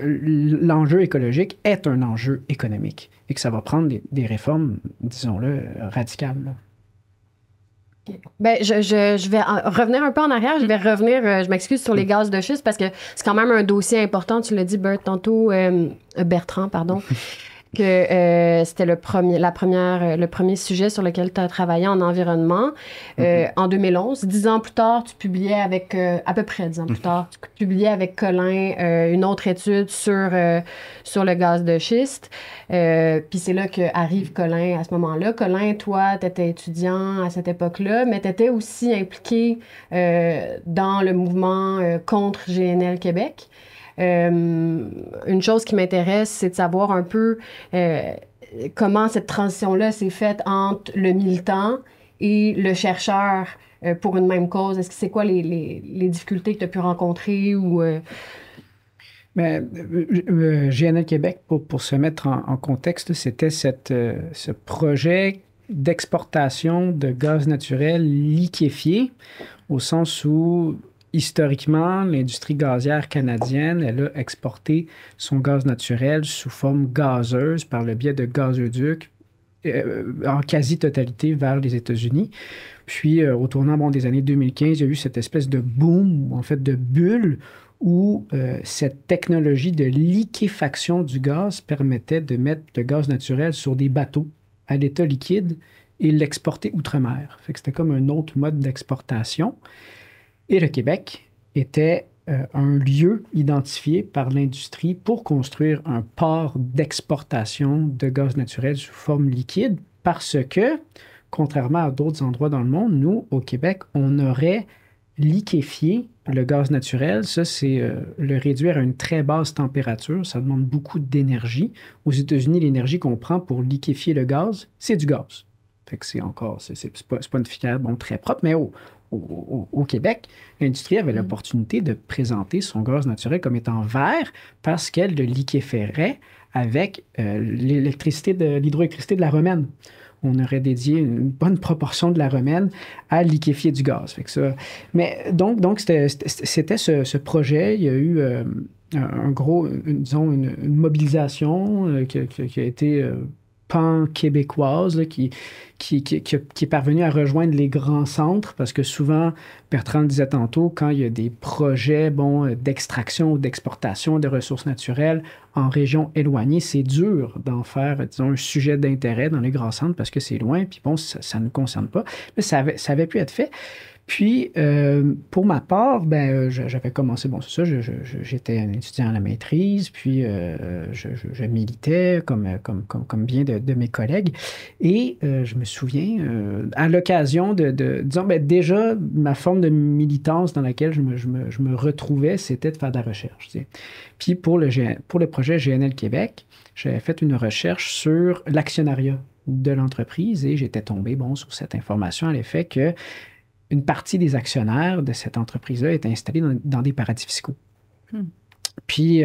l'enjeu écologique est un enjeu économique et que ça va prendre des réformes, disons-le, radicales. Là. Bien, je vais revenir un peu en arrière. Je vais revenir, je m'excuse, sur les gaz de schiste parce que c'est quand même un dossier important. Tu l'as dit, Bertrand, pardon. Que c'était le premier sujet sur lequel tu as travaillé en environnement. En 2011, 10 ans plus tard, tu publiais avec, à peu près 10 ans plus tard, tu publiais avec Colin une autre étude sur le gaz de schiste. Puis c'est là qu'arrive Colin à ce moment-là. Colin, toi, tu étais étudiant à cette époque-là, mais tu étais aussi impliqué dans le mouvement contre GNL Québec. Une chose qui m'intéresse, c'est de savoir un peu comment cette transition-là s'est faite entre le militant et le chercheur pour une même cause. Est-ce que c'est quoi les difficultés que tu as pu rencontrer ou... Mais, GNL Québec, pour se mettre en contexte, c'était ce projet d'exportation de gaz naturel liquéfié, au sens où, historiquement, l'industrie gazière canadienne, elle a exporté son gaz naturel sous forme gazeuse par le biais de gazoducs en quasi-totalité vers les États-Unis. Puis, au tournant des années 2015, il y a eu cette espèce de boom, en fait, de bulle, où cette technologie de liquéfaction du gaz permettait de mettre le gaz naturel sur des bateaux à l'état liquide et l'exporter outre-mer. Fait que c'était comme un autre mode d'exportation. Et le Québec était un lieu identifié par l'industrie pour construire un port d'exportation de gaz naturel sous forme liquide parce que, contrairement à d'autres endroits dans le monde, nous, au Québec, on aurait liquéfié le gaz naturel. Ça, c'est le réduire à une très basse température. Ça demande beaucoup d'énergie. Aux États-Unis, l'énergie qu'on prend pour liquéfier le gaz, c'est du gaz. Fait que c'est pas une filière très propre, mais au Québec, l'industrie avait l'opportunité de présenter son gaz naturel comme étant vert parce qu'elle le liquéfierait avec l'hydroélectricité de la Romaine. On aurait dédié une bonne proportion de la Romaine à liquéfier du gaz. Fait que ça, mais donc c'était ce projet. Il y a eu une mobilisation qui a été pan-québécoise là, qui est parvenue à rejoindre les grands centres parce que souvent, Bertrand le disait tantôt, quand il y a des projets d'extraction ou d'exportation de ressources naturelles en région éloignée, c'est dur d'en faire, disons, un sujet d'intérêt dans les grands centres parce que c'est loin, puis ça ne nous concerne pas. Mais ça avait pu être fait. Puis, pour ma part, j'avais commencé, c'est ça, j'étais un étudiant à la maîtrise, puis je militais comme bien de mes collègues. Et je me souviens, à l'occasion disons, déjà, ma forme de militance dans laquelle je me retrouvais, c'était de faire de la recherche. Tu sais. Puis, pour le projet GNL Québec, j'avais fait une recherche sur l'actionnariat de l'entreprise et j'étais tombé, sur cette information à l'effet que une partie des actionnaires de cette entreprise-là est installée dans des paradis fiscaux. Puis,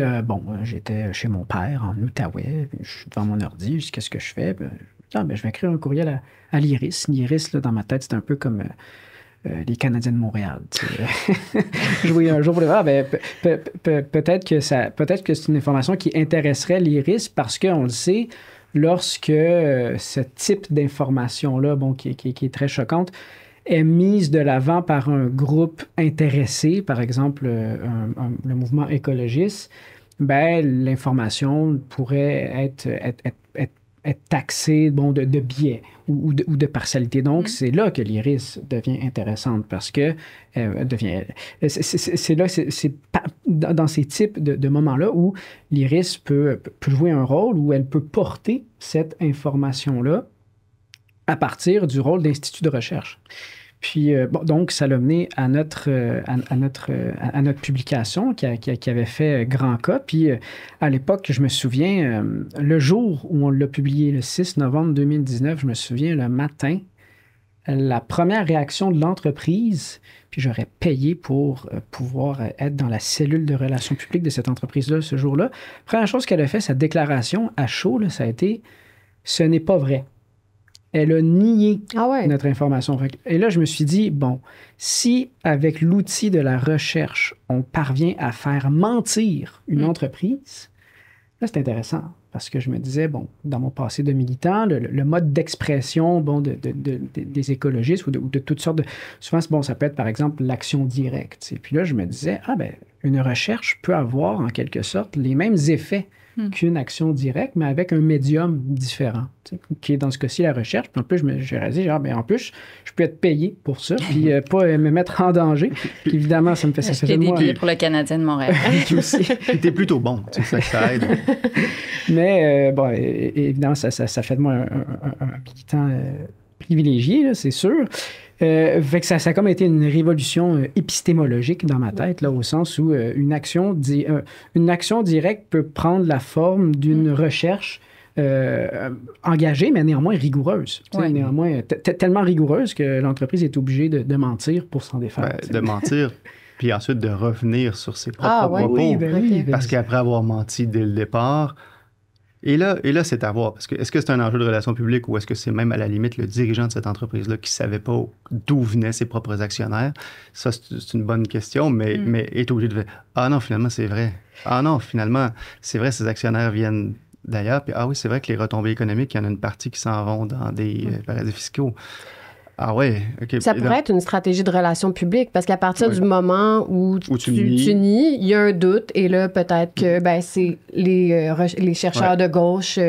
j'étais chez mon père en Outaouais, je suis devant mon ordi, je dis qu'est-ce que je fais? Je vais écrire un courriel à l'IRIS. L'IRIS, là, dans ma tête, c'est un peu comme les Canadiens de Montréal. Je voyais un jour pour peut-être que c'est une information qui intéresserait l'IRIS parce qu'on le sait, lorsque ce type d'information-là, qui est très choquante, est mise de l'avant par un groupe intéressé, par exemple le mouvement écologiste, l'information pourrait être être taxé de biais ou de partialité. Donc, c'est là que l'IRIS devient intéressante parce que c'est dans ces types de moments-là où l'IRIS peut jouer un rôle, où elle peut porter cette information-là à partir du rôle d'institut de recherche. Puis, donc, ça l'a mené à notre publication qui avait fait grand cas. Puis, à l'époque, je me souviens, le jour où on l'a publié, le 6 novembre 2019, je me souviens, le matin, la première réaction de l'entreprise, puis j'aurais payé pour pouvoir être dans la cellule de relations publiques de cette entreprise-là ce jour-là. Première chose qu'elle a fait, sa déclaration à chaud, là, ça a été « Ce n'est pas vrai ». Elle a nié notre information. Et là, je me suis dit, bon, si avec l'outil de la recherche, on parvient à faire mentir une entreprise, là, c'est intéressant. Parce que je me disais, bon, dans mon passé de militant, le mode d'expression des écologistes ou de toutes sortes de... Souvent, bon, ça peut être, par exemple, l'action directe. Et puis là, je me disais, une recherche peut avoir, en quelque sorte, les mêmes effets qu'une action directe, mais avec un médium différent, qui est dans ce cas-ci la recherche. Puis en plus, j'ai réalisé, en plus, je peux être payé pour ça, puis pas me mettre en danger. Puis évidemment, ça me fait ça. J'ai des billets pour le Canadien de Montréal. T'es plutôt bon, ça aide. Mais évidemment, ça fait de moi un militant privilégié, là, c'est sûr. Fait que ça a comme été une révolution épistémologique dans ma tête, là, au sens où une action directe peut prendre la forme d'une recherche engagée, mais néanmoins rigoureuse. Néanmoins tellement rigoureuse que l'entreprise est obligée de mentir pour s'en défaire. De mentir, puis ensuite de revenir sur ses propres propos. Parce qu'après avoir menti dès le départ... Et là, c'est à voir. Parce que est-ce que c'est un enjeu de relations publiques ou est-ce que c'est même à la limite le dirigeant de cette entreprise-là qui ne savait pas d'où venaient ses propres actionnaires? Ça, c'est une bonne question, mais est obligé de dire « Ah non, finalement, c'est vrai. Ah non, finalement, c'est vrai, ces actionnaires viennent d'ailleurs. Puis ah oui, c'est vrai que les retombées économiques, il y en a une partie qui s'en vont dans des paradis fiscaux. » Ah ouais, OK. Ça pourrait être une stratégie de relations publiques parce qu'à partir du moment où tu nies, il y a un doute et là, peut-être que c'est les chercheurs de gauche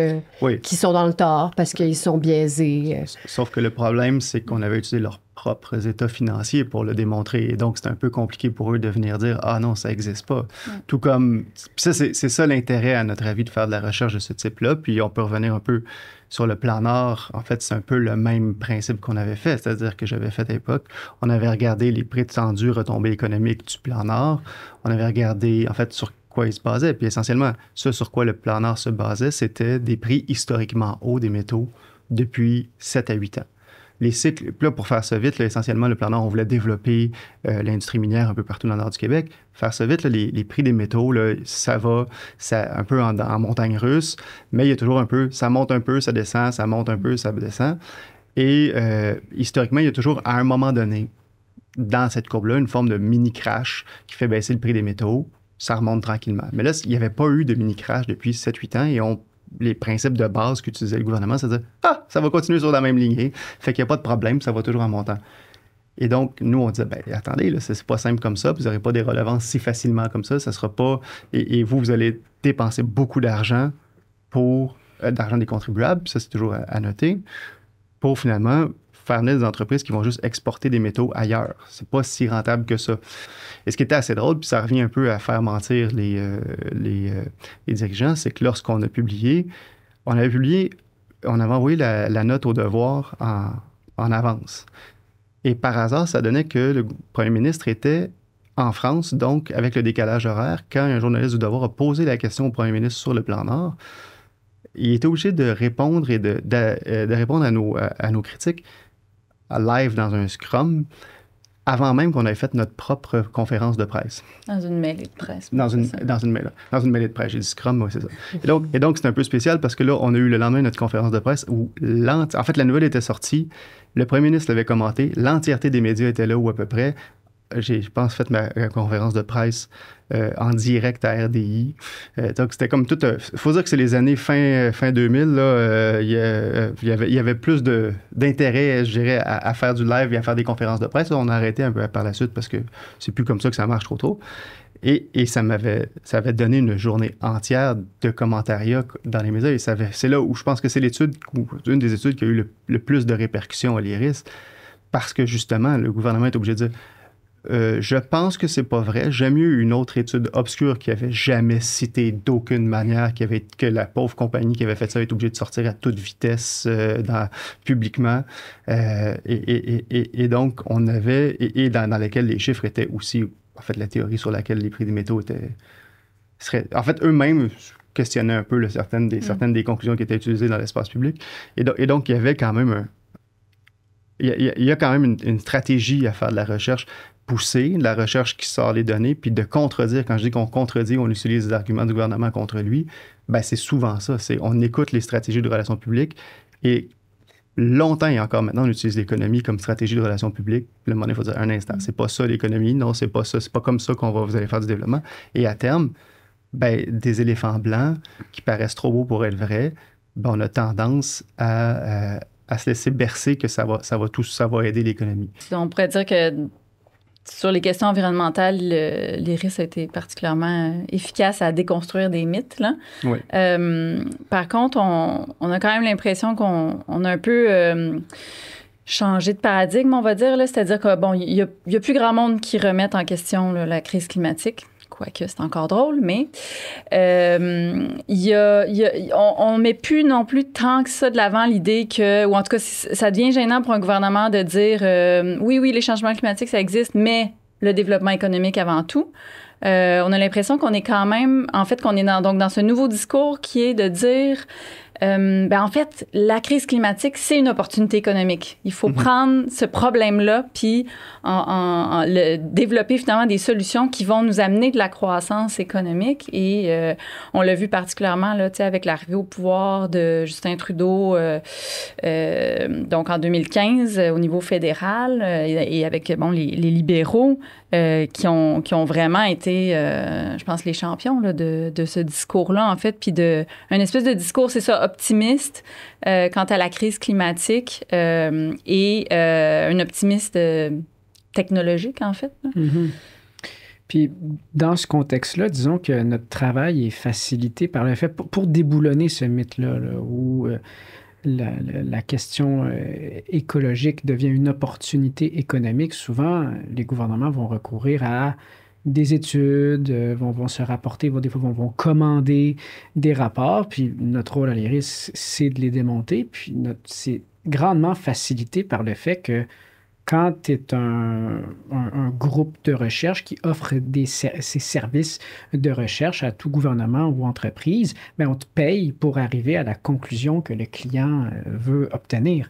qui sont dans le tort parce qu'ils sont biaisés. Sauf que le problème, c'est qu'on avait utilisé leurs propres états financiers pour le démontrer. Et donc, c'est un peu compliqué pour eux de venir dire « Ah non, ça n'existe pas. » Tout comme... ça, c'est ça l'intérêt, à notre avis, de faire de la recherche de ce type-là. Puis on peut revenir un peu sur le plan Nord. En fait, c'est un peu le même principe qu'on avait fait, c'est-à-dire que j'avais fait à l'époque. On avait regardé les prétendues retombées économiques du plan Nord. On avait regardé, en fait, sur quoi il se basait. Puis essentiellement, ce sur quoi le plan Nord se basait, c'était des prix historiquement hauts des métaux depuis 7 à 8 ans. Les cycles, là, pour faire ça vite, là, essentiellement, le plan Nord, on voulait développer l'industrie minière un peu partout dans le nord du Québec. Faire ça vite, là, les prix des métaux, là, ça va un peu en montagne russe, mais il y a toujours un peu, ça monte un peu, ça descend, ça monte un peu, ça descend. Et historiquement, il y a toujours, à un moment donné, dans cette courbe-là, une forme de mini-crash qui fait baisser le prix des métaux. Ça remonte tranquillement. Mais là, il n'y avait pas eu de mini-crash depuis 7-8 ans et les principes de base qu'utilisait le gouvernement, c'est de dire « Ah, ça va continuer sur la même lignée, fait qu'il n'y a pas de problème, ça va toujours en montant. » Et donc, nous, on disait « Attendez, là, c'est pas simple comme ça, vous n'aurez pas des relevances si facilement comme ça sera pas... Et vous allez dépenser beaucoup d'argent d'argent des contribuables, puis ça, c'est toujours à noter, pour finalement faire naître des entreprises qui vont juste exporter des métaux ailleurs. C'est pas si rentable que ça. » Et ce qui était assez drôle, puis ça revient un peu à faire mentir les dirigeants, c'est que lorsqu'on a publié, on avait envoyé la note au devoir en avance. Et par hasard, ça donnait que le premier ministre était en France, donc avec le décalage horaire, quand un journaliste du devoir a posé la question au premier ministre sur le plan Nord, il était obligé de répondre et de répondre à nos critiques live dans un scrum, avant même qu'on ait fait notre propre conférence de presse. Dans une mêlée de presse. Dans une mêlée de presse. J'ai dit Scrum, oui, c'est ça. Et donc, c'est un peu spécial parce que là, on a eu le lendemain notre conférence de presse où, en fait, la nouvelle était sortie, le premier ministre l'avait commenté, l'entièreté des médias était là ou à peu près. J'ai, je pense, fait ma conférence de presse en direct à RDI. Donc, c'était comme tout... Il faut dire que c'est les années fin 2000. Là, il y avait plus d'intérêt, je dirais, à faire du live et à faire des conférences de presse. On a arrêté un peu par la suite parce que c'est plus comme ça que ça marche trop. Et ça avait donné une journée entière de commentariat dans les médias. Et c'est là où je pense que c'est une des études qui a eu le plus de répercussions à l'IRIS, parce que justement, le gouvernement est obligé de dire je pense que c'est pas vrai. J'aime mieux une autre étude obscure qui avait jamais cité d'aucune manière que la pauvre compagnie qui avait fait ça est obligée de sortir à toute vitesse publiquement. Et donc, on avait... Et dans lesquels les chiffres étaient aussi... En fait, la théorie sur laquelle les prix des métaux en fait, eux-mêmes questionnaient un peu certaines des conclusions qui étaient utilisées dans l'espace public. Et donc, il y avait quand même il y a quand même une stratégie à faire de la recherche poussée, de la recherche qui sort les données, puis de contredire. Quand je dis qu'on contredit, on utilise des arguments du gouvernement contre lui, ben c'est souvent ça. On écoute les stratégies de relations publiques et longtemps et encore maintenant, on utilise l'économie comme stratégie de relations publiques. Le moment, il faut dire un instant, c'est pas ça l'économie, non, c'est pas ça, c'est pas comme ça vous allez faire du développement. Et à terme, ben, des éléphants blancs qui paraissent trop beaux pour être vrais, ben, on a tendance à se laisser bercer que ça va aider l'économie. On pourrait dire que sur les questions environnementales, l'IRIS a été particulièrement efficace à déconstruire des mythes, là. Oui. Par contre, on a quand même l'impression qu'on a un peu changé de paradigme, on va dire, là. C'est-à-dire que, bon, il y a plus grand monde qui remette en question là, la crise climatique. Quoique c'est encore drôle, mais on met plus non plus tant que ça de l'avant l'idée que, ou en tout cas, ça devient gênant pour un gouvernement de dire oui, les changements climatiques, ça existe, mais le développement économique avant tout. On a l'impression qu'on est quand même, en fait, qu'on est dans ce nouveau discours qui est de dire en fait, la crise climatique, c'est une opportunité économique. Il faut prendre ce problème-là puis développer finalement des solutions qui vont nous amener de la croissance économique. Et on l'a vu particulièrement là, avec l'arrivée au pouvoir de Justin Trudeau, donc en 2015 au niveau fédéral et avec les libéraux qui ont vraiment été, je pense, les champions là, de ce discours-là, en fait, puis un espèce de discours, c'est ça, optimiste quant à la crise climatique et un optimiste technologique, en fait. Mm-hmm. Puis, dans ce contexte-là, disons que notre travail est facilité par le fait, pour déboulonner ce mythe-là, là, où la question écologique devient une opportunité économique, souvent, les gouvernements vont recourir à des études, vont se rapporter, des fois vont commander des rapports, puis notre rôle à l'IRIS, c'est de les démonter, puis c'est grandement facilité par le fait que quand tu es un groupe de recherche qui offre ses services de recherche à tout gouvernement ou entreprise, bien, on te paye pour arriver à la conclusion que le client veut obtenir.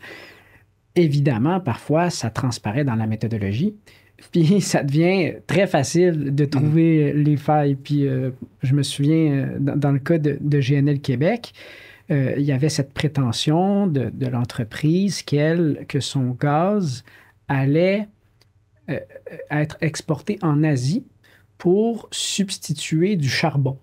Évidemment, parfois, ça transparaît dans la méthodologie, puis ça devient très facile de trouver les failles. Puis je me souviens, dans le cas de GNL Québec, il y avait cette prétention de l'entreprise que son gaz allait être exporté en Asie pour substituer du charbon.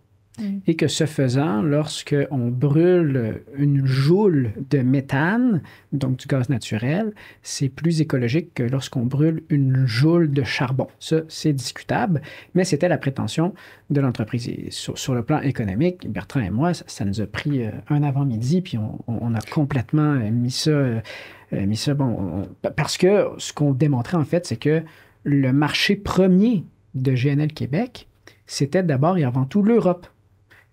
Et que ce faisant, lorsqu'on brûle une joule de méthane, donc du gaz naturel, c'est plus écologique que lorsqu'on brûle une joule de charbon. Ça, c'est discutable, mais c'était la prétention de l'entreprise. Et sur le plan économique, Bertrand et moi, ça nous a pris un avant-midi, puis on a complètement mis ça parce que ce qu'on démontrait, en fait, c'est que le marché premier de GNL Québec, c'était d'abord et avant tout l'Europe.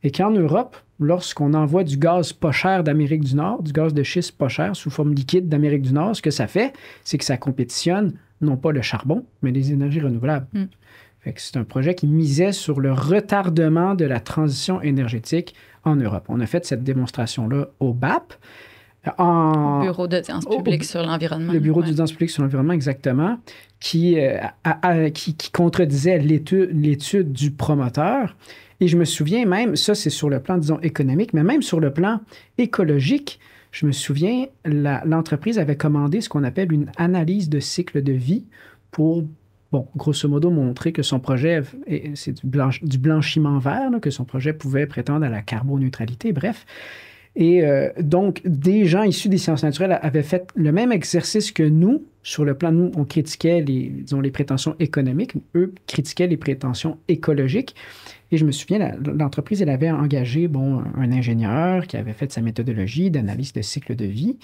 Et qu'en Europe, lorsqu'on envoie du gaz pas cher d'Amérique du Nord, du gaz de schiste pas cher sous forme liquide d'Amérique du Nord, ce que ça fait, c'est que ça compétitionne non pas le charbon, mais les énergies renouvelables. Fait que c'est un projet qui misait sur le retardement de la transition énergétique en Europe. On a fait cette démonstration-là au BAP. Au Bureau d'audience publique sur l'environnement. Le Bureau d'audience publique sur l'environnement, exactement, qui contredisait l'étude du promoteur. Et je me souviens même, ça c'est sur le plan, disons, économique, mais même sur le plan écologique, je me souviens, l'entreprise avait commandé ce qu'on appelle une analyse de cycle de vie pour, grosso modo, montrer que son projet, c'est du blanchiment vert, là, que son projet pouvait prétendre à la carboneutralité, bref. Et donc, des gens issus des sciences naturelles avaient fait le même exercice que nous sur le plan, nous, on critiquait les prétentions économiques. Eux critiquaient les prétentions écologiques. Et je me souviens, l'entreprise, elle avait engagé un ingénieur qui avait fait sa méthodologie d'analyse de cycle de vie.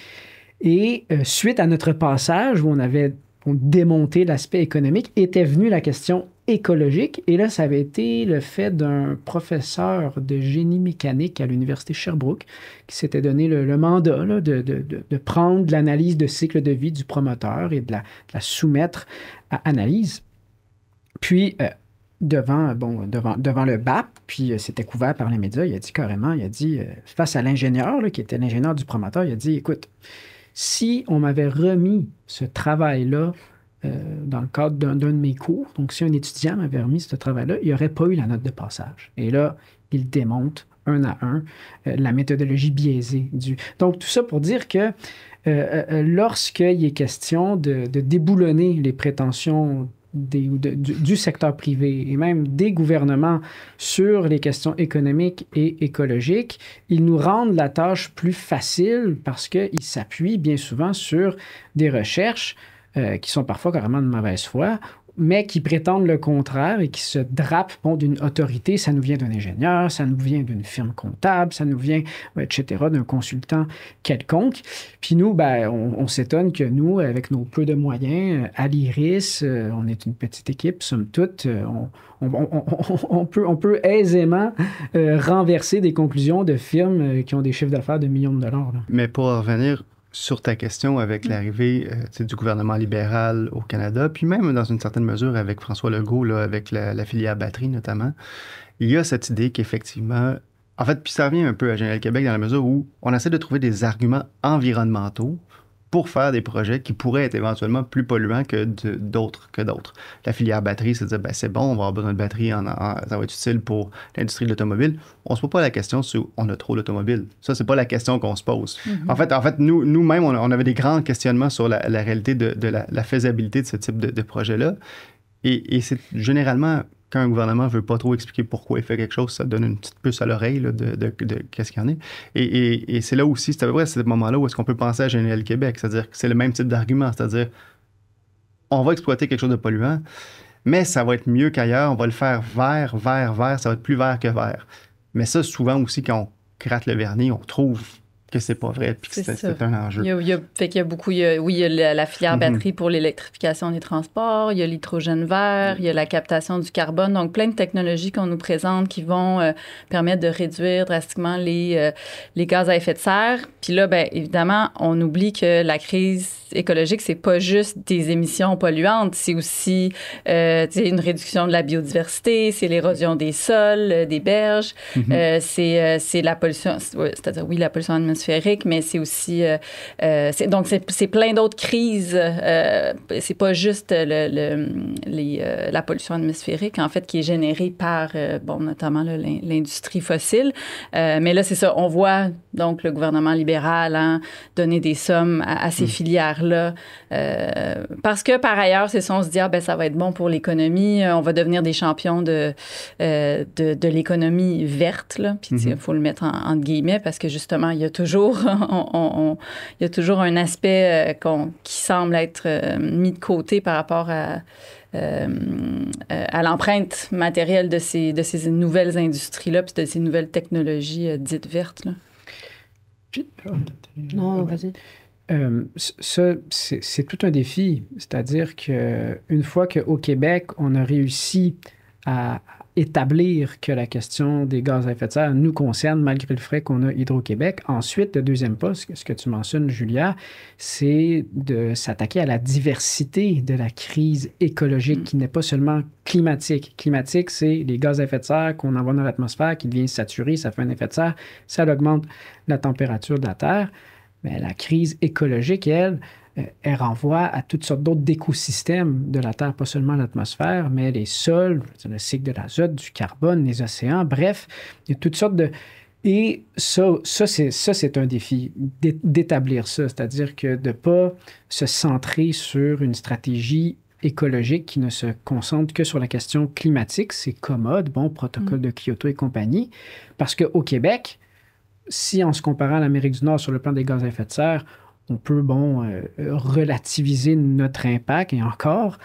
Et suite à notre passage où on démontait l'aspect économique, était venue la question écologique. Et là, ça avait été le fait d'un professeur de génie mécanique à l'Université Sherbrooke qui s'était donné le mandat là, de prendre l'analyse de cycle de vie du promoteur et de la soumettre à analyse. Puis, devant le BAP, puis c'était couvert par les médias, il a dit carrément, face à l'ingénieur, là, qui était l'ingénieur du promoteur, il a dit, écoute, si on m'avait remis ce travail-là dans le cadre d'un de mes cours, donc si un étudiant m'avait remis ce travail-là, il n'y aurait pas eu la note de passage. Et là, il démonte un à un la méthodologie biaisée Donc, tout ça pour dire que lorsqu'il est question de déboulonner les prétentions du secteur privé et même des gouvernements sur les questions économiques et écologiques, ils nous rendent la tâche plus facile parce qu'ils s'appuient bien souvent sur des recherches qui sont parfois carrément de mauvaise foi, mais qui prétendent le contraire et qui se drapent d'une autorité. Ça nous vient d'un ingénieur, ça nous vient d'une firme comptable, ça nous vient, etc., d'un consultant quelconque. Puis nous, on s'étonne que nous, avec nos peu de moyens, à l'IRIS, on est une petite équipe, somme toute, on peut aisément renverser des conclusions de firmes qui ont des chiffres d'affaires de millions de dollars. Là. Mais pour revenir sur ta question avec l'arrivée du gouvernement libéral au Canada, puis même dans une certaine mesure avec François Legault, là, avec la filière batterie notamment, il y a cette idée qu'effectivement, en fait, puis ça revient un peu à GNL Québec dans la mesure où on essaie de trouver des arguments environnementaux pour faire des projets qui pourraient être éventuellement plus polluants que d'autres. La filière batterie, c'est de dire, c'est bon, on va avoir besoin de batterie, ça va être utile pour l'industrie de l'automobile. On ne se pose pas la question si on a trop d'automobiles. Ça, c'est pas la question qu'on se pose. Mm-hmm. En fait, nous-mêmes, on avait des grands questionnements sur la réalité de la faisabilité de ce type de projet-là. Et c'est généralement, quand un gouvernement ne veut pas trop expliquer pourquoi il fait quelque chose, ça donne une petite puce à l'oreille là, de qu'est-ce qu'il y en est. Et c'est là aussi, c'est à peu près à ce moment-là où est-ce qu'on peut penser à GNL Québec. C'est-à-dire que c'est le même type d'argument. C'est-à-dire, on va exploiter quelque chose de polluant, mais ça va être mieux qu'ailleurs. On va le faire vert, ça va être plus vert que vert. Mais ça, souvent aussi, quand on gratte le vernis, on trouve que c'est pas vrai puis que c'est un enjeu. Il y a beaucoup... il y a la filière batterie pour l'électrification des transports, il y a l'hydrogène vert, il y a la captation du carbone. Donc, plein de technologies qu'on nous présente qui vont permettre de réduire drastiquement les gaz à effet de serre. Puis là, évidemment, on oublie que la crise écologique, c'est pas juste des émissions polluantes, c'est aussi une réduction de la biodiversité, c'est l'érosion des sols, des berges, c'est la pollution, c'est-à-dire, la pollution atmosphérique, mais c'est aussi... donc, c'est plein d'autres crises. C'est pas juste la pollution atmosphérique, en fait, qui est générée par, notamment l'industrie fossile. Mais là, c'est ça. On voit, donc, le gouvernement libéral donner des sommes à ces filières-là. Parce que, par ailleurs, c'est ça, on se dit, ça va être bon pour l'économie. On va devenir des champions de l'économie verte, là. Puis, il faut le mettre entre guillemets, parce que, justement, il y a toujours il y a toujours un aspect qui semble être mis de côté par rapport à l'empreinte matérielle de ces nouvelles industries-là, puis de ces nouvelles technologies dites vertes, là. Non, vas-y. Ça, c'est tout un défi. C'est-à-dire qu'une fois qu'au Québec, on a réussi à établir que la question des gaz à effet de serre nous concerne malgré le fait qu'on a Hydro-Québec. Ensuite, le deuxième pas, ce que tu mentionnes, Julia, c'est de s'attaquer à la diversité de la crise écologique qui n'est pas seulement climatique. Climatique, c'est les gaz à effet de serre qu'on envoie dans l'atmosphère qui devient saturé, ça fait un effet de serre, ça augmente la température de la Terre. Mais la crise écologique, elle renvoie à toutes sortes d'autres écosystèmes de la Terre, pas seulement l'atmosphère, mais les sols, le cycle de l'azote, du carbone, les océans, bref, il y a toutes sortes de... Et ça c'est un défi, d'établir ça, c'est-à-dire que de ne pas se centrer sur une stratégie écologique qui ne se concentre que sur la question climatique, c'est commode, protocole de Kyoto et compagnie, parce qu'au Québec, si en se comparant à l'Amérique du Nord sur le plan des gaz à effet de serre, on peut relativiser notre impact et encore,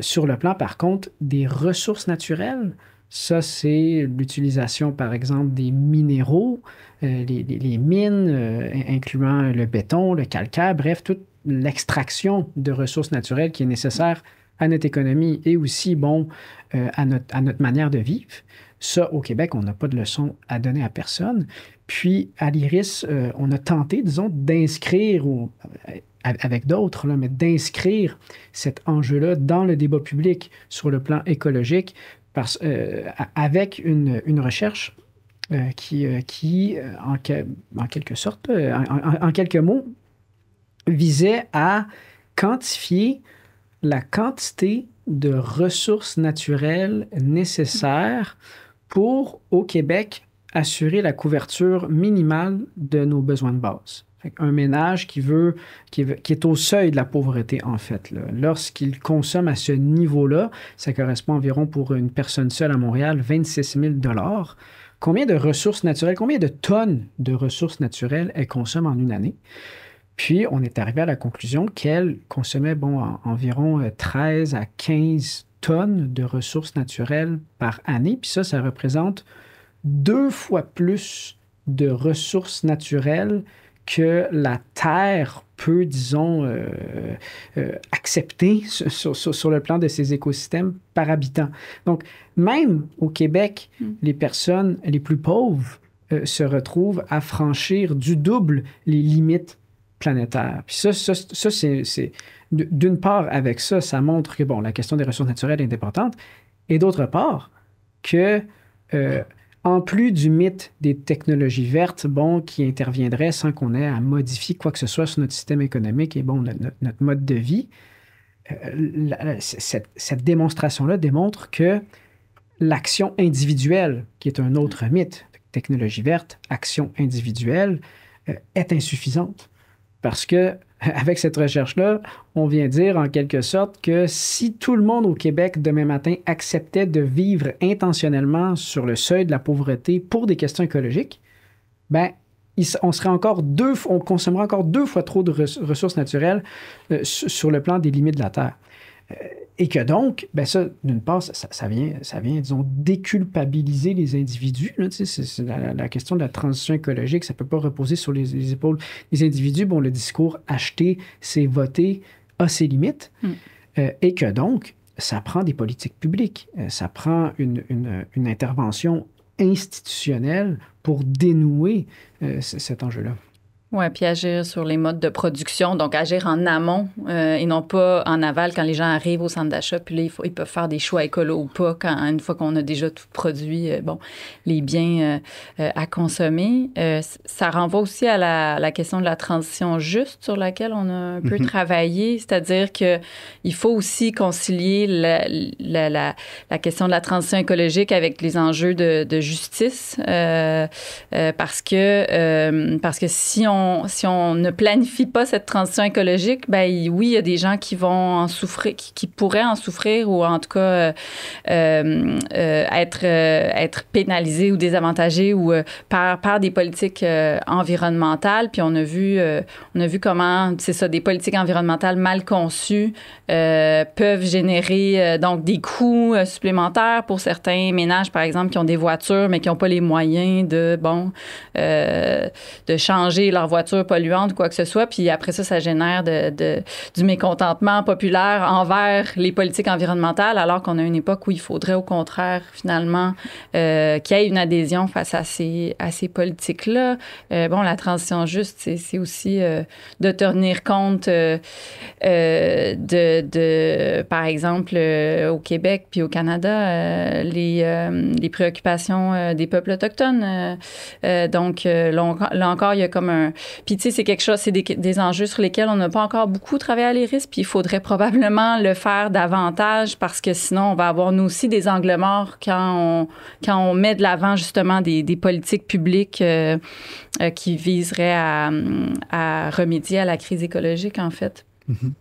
sur le plan, par contre, des ressources naturelles. Ça, c'est l'utilisation, par exemple, des minéraux, les mines, incluant le béton, le calcaire, bref, toute l'extraction de ressources naturelles qui est nécessaire à notre économie et aussi, à notre manière de vivre. Ça, au Québec, on n'a pas de leçon à donner à personne. Puis, à l'IRIS, on a tenté, disons, d'inscrire, avec d'autres, mais d'inscrire cet enjeu-là dans le débat public sur le plan écologique avec une recherche qui en quelque sorte, en quelques mots, visait à quantifier la quantité de ressources naturelles nécessaires pour, au Québec, assurer la couverture minimale de nos besoins de base. Un ménage qui est au seuil de la pauvreté, en fait. Lorsqu'il consomme à ce niveau-là, ça correspond environ pour une personne seule à Montréal, 26 000 $. Combien de ressources naturelles, combien de tonnes de ressources naturelles elle consomme en une année? Puis, on est arrivé à la conclusion qu'elle consommait environ 13 à 15 tonnes de ressources naturelles par année. Puis ça représente 2 fois plus de ressources naturelles que la Terre peut, disons, accepter sur le plan de ses écosystèmes par habitant. Donc, même au Québec, les personnes les plus pauvres se retrouvent à franchir du double les limites planétaires. Puis ça c'est d'une part, avec ça montre que, la question des ressources naturelles est importante, et d'autre part, que en plus du mythe des technologies vertes, qui interviendraient sans qu'on ait à modifier quoi que ce soit sur notre système économique et notre mode de vie, cette démonstration-là démontre que l'action individuelle, qui est un autre mythe, technologie verte, action individuelle, est insuffisante. Parce que avec cette recherche-là, on vient dire en quelque sorte que si tout le monde au Québec demain matin acceptait de vivre intentionnellement sur le seuil de la pauvreté pour des questions écologiques, on consommerait encore 2 fois trop de ressources naturelles sur le plan des limites de la Terre. Et que donc, ça, d'une part, ça vient, disons, déculpabiliser les individus. Là, c'est la question de la transition écologique, ça ne peut pas reposer sur les épaules des individus. Le discours « acheter, c'est voter » a ses limites. Et que donc, ça prend des politiques publiques. Ça prend une intervention institutionnelle pour dénouer cet enjeu-là. Oui, puis agir sur les modes de production, donc agir en amont et non pas en aval quand les gens arrivent au centre d'achat, puis là, ils peuvent faire des choix écolos ou pas une fois qu'on a déjà tout produit, les biens à consommer. Ça renvoie aussi à la question de la transition juste sur laquelle on a un peu travaillé, c'est-à-dire qu'il faut aussi concilier la question de la transition écologique avec les enjeux de justice parce que si on ne planifie pas cette transition écologique, oui, il y a des gens qui vont en souffrir, qui pourraient en souffrir ou en tout cas être pénalisés ou désavantagés ou par des politiques environnementales. Puis on a vu comment, c'est ça, des politiques environnementales mal conçues peuvent générer donc des coûts supplémentaires pour certains ménages, par exemple, qui ont des voitures mais qui n'ont pas les moyens de changer leur voiture polluante ou quoi que ce soit. Puis après ça génère du mécontentement populaire envers les politiques environnementales, alors qu'on a une époque où il faudrait au contraire, finalement, qu'il y ait une adhésion face à ces politiques-là. La transition juste, c'est aussi de tenir compte par exemple, au Québec puis au Canada, les préoccupations des peuples autochtones. Donc, là encore, il y a comme un... Puis, tu sais, c'est quelque chose, c'est des enjeux sur lesquels on n'a pas encore beaucoup travaillé à l'IRIS, puis il faudrait probablement le faire davantage parce que sinon, on va avoir, nous aussi, des angles morts quand on met de l'avant, justement, des politiques publiques qui viseraient à remédier à la crise écologique, en fait. Mm-hmm.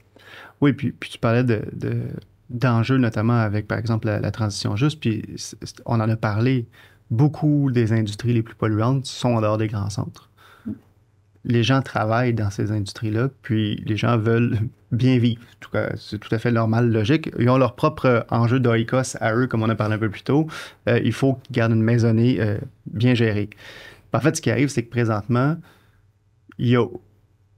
Oui, puis tu parlais d'enjeux, notamment avec, par exemple, la transition juste, puis on en a parlé, beaucoup des industries les plus polluantes sont en dehors des grands centres. les gens travaillent dans ces industries-là, puis les gens veulent bien vivre. En tout cas, c'est tout à fait normal, logique. Ils ont leur propre enjeu d'oikos à eux, comme on a parlé un peu plus tôt. Il faut qu'ils gardent une maisonnée bien gérée. En fait, ce qui arrive, c'est que présentement,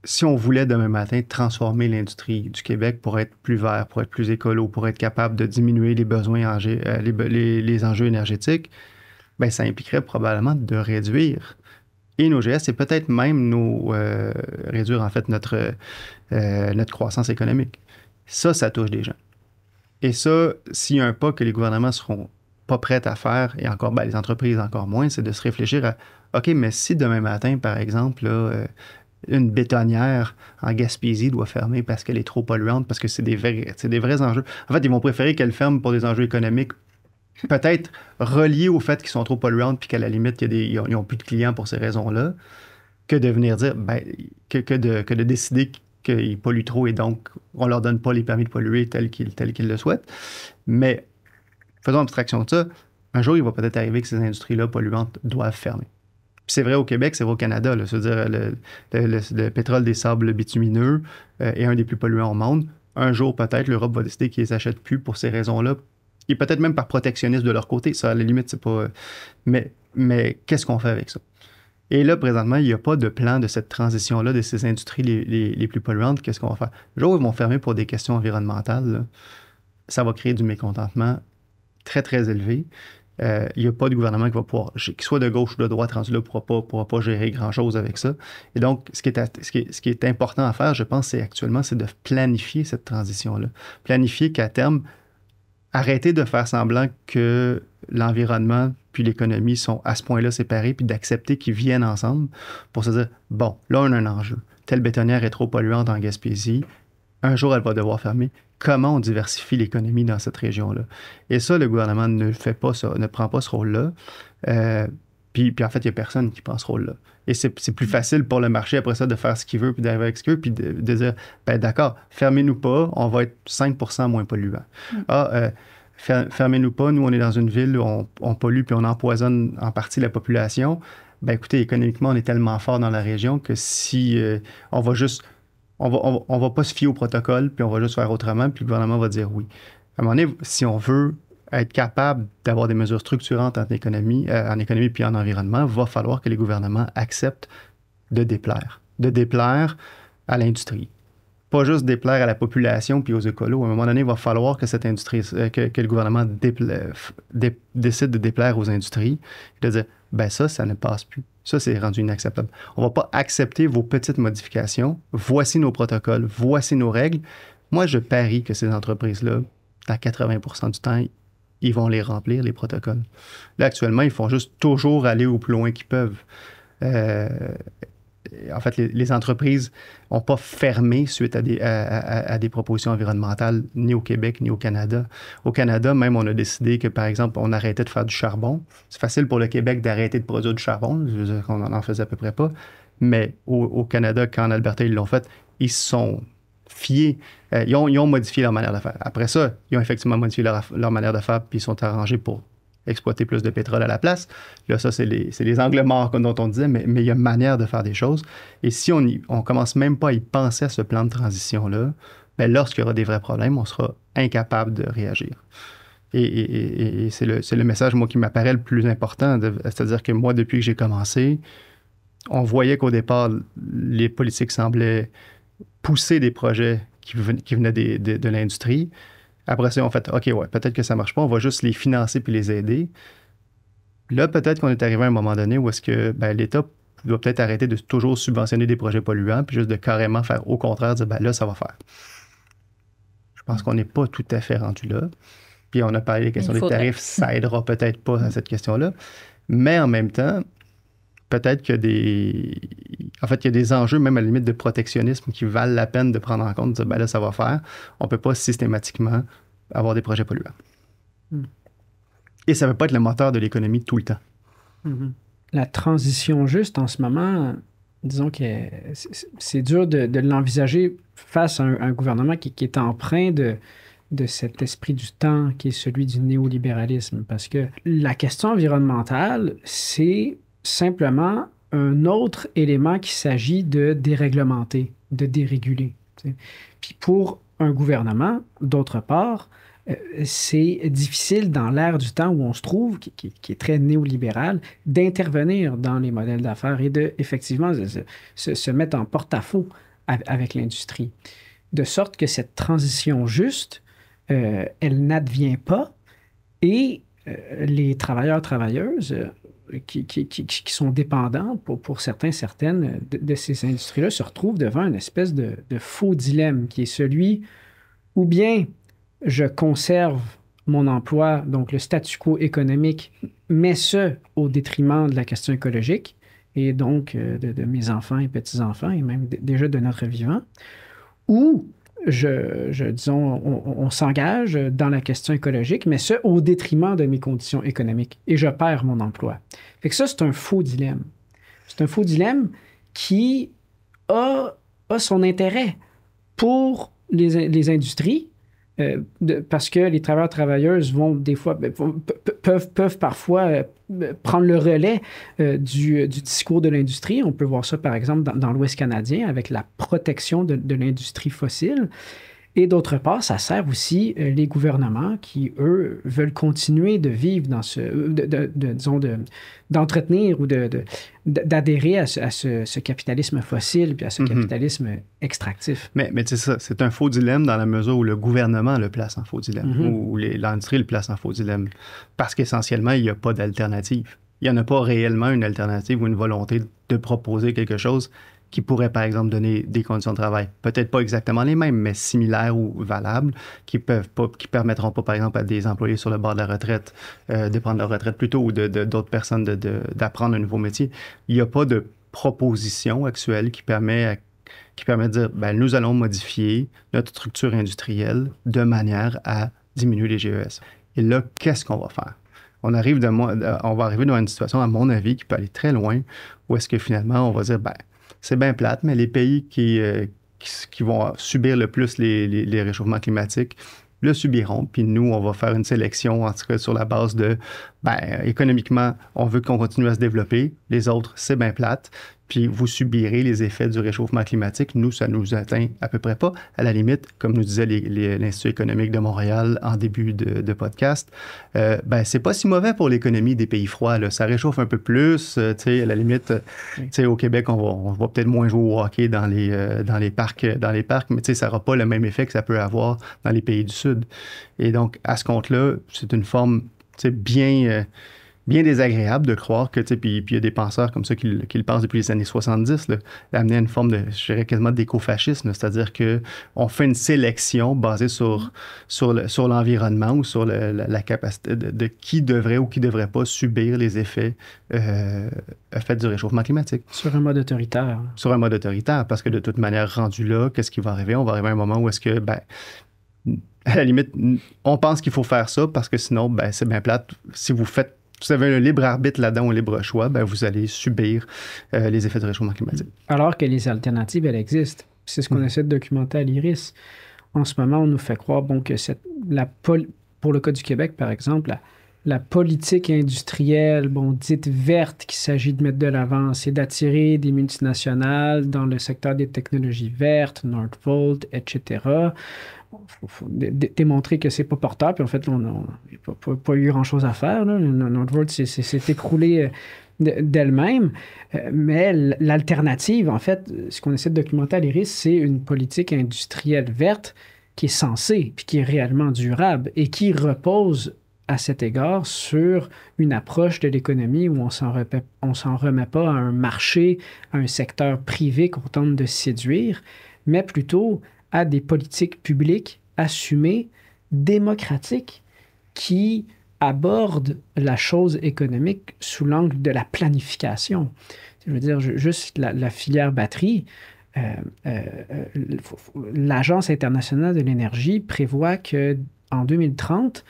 si on voulait demain matin transformer l'industrie du Québec pour être plus vert, pour être plus écolo, pour être capable de diminuer les besoins, les enjeux énergétiques, bien, ça impliquerait probablement de réduire et nos GS et peut-être même réduire en fait notre croissance économique. Ça touche des gens. Et ça, s'il y a un pas que les gouvernements seront pas prêts à faire, et encore, les entreprises encore moins, c'est de se réfléchir à, OK, mais si demain matin, par exemple, là, une bétonnière en Gaspésie doit fermer parce qu'elle est trop polluante, parce que c'est des vrais enjeux. En fait, ils vont préférer qu'elle ferme pour des enjeux économiques peut-être reliés au fait qu'ils sont trop polluantes puis qu'à la limite, ils n'ont plus de clients pour ces raisons-là, que de venir dire, que de décider qu'ils polluent trop et donc on ne leur donne pas les permis de polluer tels qu'ils le souhaitent. Mais faisons abstraction de ça. Un jour, il va peut-être arriver que ces industries-là polluantes doivent fermer. Puis c'est vrai au Québec, c'est vrai au Canada. Là. C'est-à-dire le pétrole des sables bitumineux est un des plus polluants au monde. Un jour, peut-être, l'Europe va décider qu'ils ne les achètent plus pour ces raisons-là. Et peut-être même par protectionnisme de leur côté. Ça, à la limite, c'est pas... Mais qu'est-ce qu'on fait avec ça? Et là, présentement, il n'y a pas de plan de cette transition-là, de ces industries les plus polluantes. Qu'est-ce qu'on va faire? Le jour où ils vont fermer pour des questions environnementales, là, ça va créer du mécontentement très, très élevé. Il n'y a pas de gouvernement qui va pouvoir, qu'il soit de gauche ou de droite, rendu là, pourra pas gérer grand-chose avec ça. Et donc, ce qui est important à faire, je pense, c'est de planifier cette transition-là. Planifier qu'à terme, arrêter de faire semblant que l'environnement puis l'économie sont à ce point-là séparés, puis d'accepter qu'ils viennent ensemble pour se dire, bon, là, on a un enjeu. Telle bétonnière est trop polluante en Gaspésie. Un jour, elle va devoir fermer. Comment on diversifie l'économie dans cette région-là? Et ça, le gouvernement ne fait pas ça, ne prend pas ce rôle-là. Puis en fait, il n'y a personne qui prend ce rôle-là. Et c'est plus facile pour le marché, après ça, de faire ce qu'il veut, puis d'arriver avec ce qu'il veut, puis de dire, d'accord, fermez-nous pas, on va être 5% moins polluant. Fermez-nous pas, nous, on est dans une ville où on pollue, puis on empoisonne en partie la population. Écoutez, économiquement, on est tellement fort dans la région que si on va juste... On va pas se fier au protocole, puis on va juste faire autrement, puis le gouvernement va dire oui. À un moment donné, si on veut être capable d'avoir des mesures structurantes en économie puis en environnement, il va falloir que les gouvernements acceptent de déplaire à l'industrie. Pas juste déplaire à la population puis aux écolos. À un moment donné, il va falloir que cette industrie, que le gouvernement décide de déplaire aux industries et de dire, ça ne passe plus. Ça, c'est rendu inacceptable. On ne va pas accepter vos petites modifications. Voici nos protocoles, voici nos règles. Moi, je parie que ces entreprises-là, dans 80% du temps, ils vont les remplir, les protocoles. Là, actuellement, ils font juste toujours aller au plus loin qu'ils peuvent. En fait, les entreprises n'ont pas fermé suite à des propositions environnementales, ni au Québec, ni au Canada. Au Canada, même, on a décidé que, par exemple, on arrêtait de faire du charbon. C'est facile pour le Québec d'arrêter de produire du charbon. Je veux dire qu'on n'en faisait à peu près pas. Mais au Canada, quand en Alberta, ils l'ont fait, ils se sont fiés. Ils ont modifié leur manière de faire. Après ça, ils ont effectivement modifié leur manière de faire, puis ils sont arrangés pour exploiter plus de pétrole à la place. Là, ça, c'est les angles morts dont on disait, mais il y a une manière de faire des choses. Et si on commence même pas à y penser à ce plan de transition-là, lorsqu'il y aura des vrais problèmes, on sera incapable de réagir. Et c'est le message, moi, qui m'apparaît le plus important. C'est-à-dire que moi, depuis que j'ai commencé, on voyait qu'au départ, les politiques semblaient pousser des projets qui venaient de l'industrie. Après ça, on fait, OK, ouais, peut-être que ça ne marche pas, on va juste les financer puis les aider. Là, peut-être qu'on est arrivé à un moment donné où est-ce que l'État doit peut-être arrêter de toujours subventionner des projets polluants puis juste de carrément faire au contraire, dire, là, ça va faire. Je pense qu'on n'est pas tout à fait rendu là. Puis on a parlé des questions des tarifs, ça aidera peut-être pas à cette question-là. Mais en même temps, peut-être qu'il y a des enjeux, même à la limite de protectionnisme, qui valent la peine de prendre en compte, de dire, là, ça va faire. On ne peut pas systématiquement avoir des projets polluants. Et ça ne veut pas être le moteur de l'économie tout le temps. La transition juste en ce moment, disons que c'est dur de l'envisager face à un gouvernement qui est empreint de cet esprit du temps qui est celui du néolibéralisme. Parce que la question environnementale, c'est simplement un autre élément qu'il s'agit de déréglementer, de déréguler. T'sais. Puis pour un gouvernement, d'autre part, c'est difficile dans l'ère du temps où on se trouve, qui est très néolibéral, d'intervenir dans les modèles d'affaires et de, effectivement, se mettre en porte-à-faux avec l'industrie. De sorte que cette transition juste, elle n'advient pas et les travailleurs-travailleuses qui sont dépendants, pour certaines de ces industries-là, se retrouvent devant une espèce de faux dilemme qui est celui ou bien je conserve mon emploi, donc le statu quo économique, mais ce, au détriment de la question écologique et donc de mes enfants et petits-enfants et même déjà de notre vivant, ou disons, on s'engage dans la question écologique, mais ce, au détriment de mes conditions économiques et je perds mon emploi. Fait que ça, c'est un faux dilemme. C'est un faux dilemme qui a son intérêt pour les industries, parce que les travailleurs-travailleuses vont des fois, peuvent parfois prendre le relais du discours de l'industrie. On peut voir ça, par exemple, dans l'Ouest canadien avec la protection de l'industrie fossile. Et d'autre part, ça sert aussi les gouvernements qui, eux, veulent continuer de vivre dans d'entretenir ou d'adhérer à ce capitalisme fossile puis à ce capitalisme extractif. Mais tu sais ça, c'est un faux dilemme dans la mesure où le gouvernement le place en faux dilemme, ou l'industrie le place en faux dilemme, parce qu'essentiellement, il n'y a pas d'alternative. Il n'y en a pas réellement une alternative ou une volonté de proposer quelque chose qui pourrait, par exemple, donner des conditions de travail. Peut-être pas exactement les mêmes, mais similaires ou valables, qui permettront pas, par exemple, à des employés sur le bord de la retraite de prendre leur retraite plus tôt ou d'autres personnes d'apprendre un nouveau métier. Il n'y a pas de proposition actuelle qui permet de dire, ben, nous allons modifier notre structure industrielle de manière à diminuer les GES. Et là, qu'est-ce qu'on va faire? On va arriver dans une situation, à mon avis, qui peut aller très loin, où est-ce que finalement, on va dire, ben, c'est bien plate, mais les pays qui vont subir le plus les réchauffements climatiques le subiront. Puis nous, on va faire une sélection, en tout cas sur la base de, ben, économiquement, on veut qu'on continue à se développer. Les autres, c'est bien plate. Puis vous subirez les effets du réchauffement climatique. Nous, ça nous atteint à peu près pas. À la limite, comme nous disait l'Institut économique de Montréal en début de podcast, ben c'est pas si mauvais pour l'économie des pays froids. Là. Ça réchauffe un peu plus. Tu sais, à la limite, tu sais, au Québec, on va peut-être moins jouer au hockey dans les parcs, mais tu sais, ça n'aura pas le même effet que ça peut avoir dans les pays du Sud. Et donc, à ce compte-là, c'est une forme, tu sais, bien désagréable de croire que, tu sais, puis il y a des penseurs comme ça qui le pensent depuis les années 70, là, d'amener à une forme de, je dirais quasiment d'écofascisme, c'est-à-dire qu'on fait une sélection basée sur l'environnement ou sur la capacité de qui devrait ou qui ne devrait pas subir les effets du réchauffement climatique. Sur un mode autoritaire. Sur un mode autoritaire, parce que de toute manière, rendu là, qu'est-ce qui va arriver? On va arriver à un moment où est-ce que, ben, à la limite, on pense qu'il faut faire ça parce que sinon, ben, c'est bien plate. Si vous avez un libre arbitre là-dedans, un libre choix, ben vous allez subir les effets du réchauffement climatique. Alors que les alternatives, elles existent. C'est ce qu'on essaie de documenter à l'IRIS. En ce moment, on nous fait croire que pour le cas du Québec, par exemple, la politique industrielle, dite verte, qu'il s'agit de mettre de l'avant, c'est d'attirer des multinationales dans le secteur des technologies vertes, Northvolt, etc. Il faut démontrer que c'est pas porteur, puis en fait, on n'a pas eu grand-chose à faire. Là. Northvolt s'est écroulé d'elle-même, mais l'alternative, en fait, ce qu'on essaie de documenter à l'IRIS, c'est une politique industrielle verte qui est censée, puis qui est réellement durable, et qui repose à cet égard sur une approche de l'économie où on s'en remet pas à un marché, à un secteur privé qu'on tente de séduire, mais plutôt à des politiques publiques assumées, démocratiques, qui abordent la chose économique sous l'angle de la planification. Je veux dire, juste la filière batterie, l'Agence internationale de l'énergie prévoit qu'en 2030,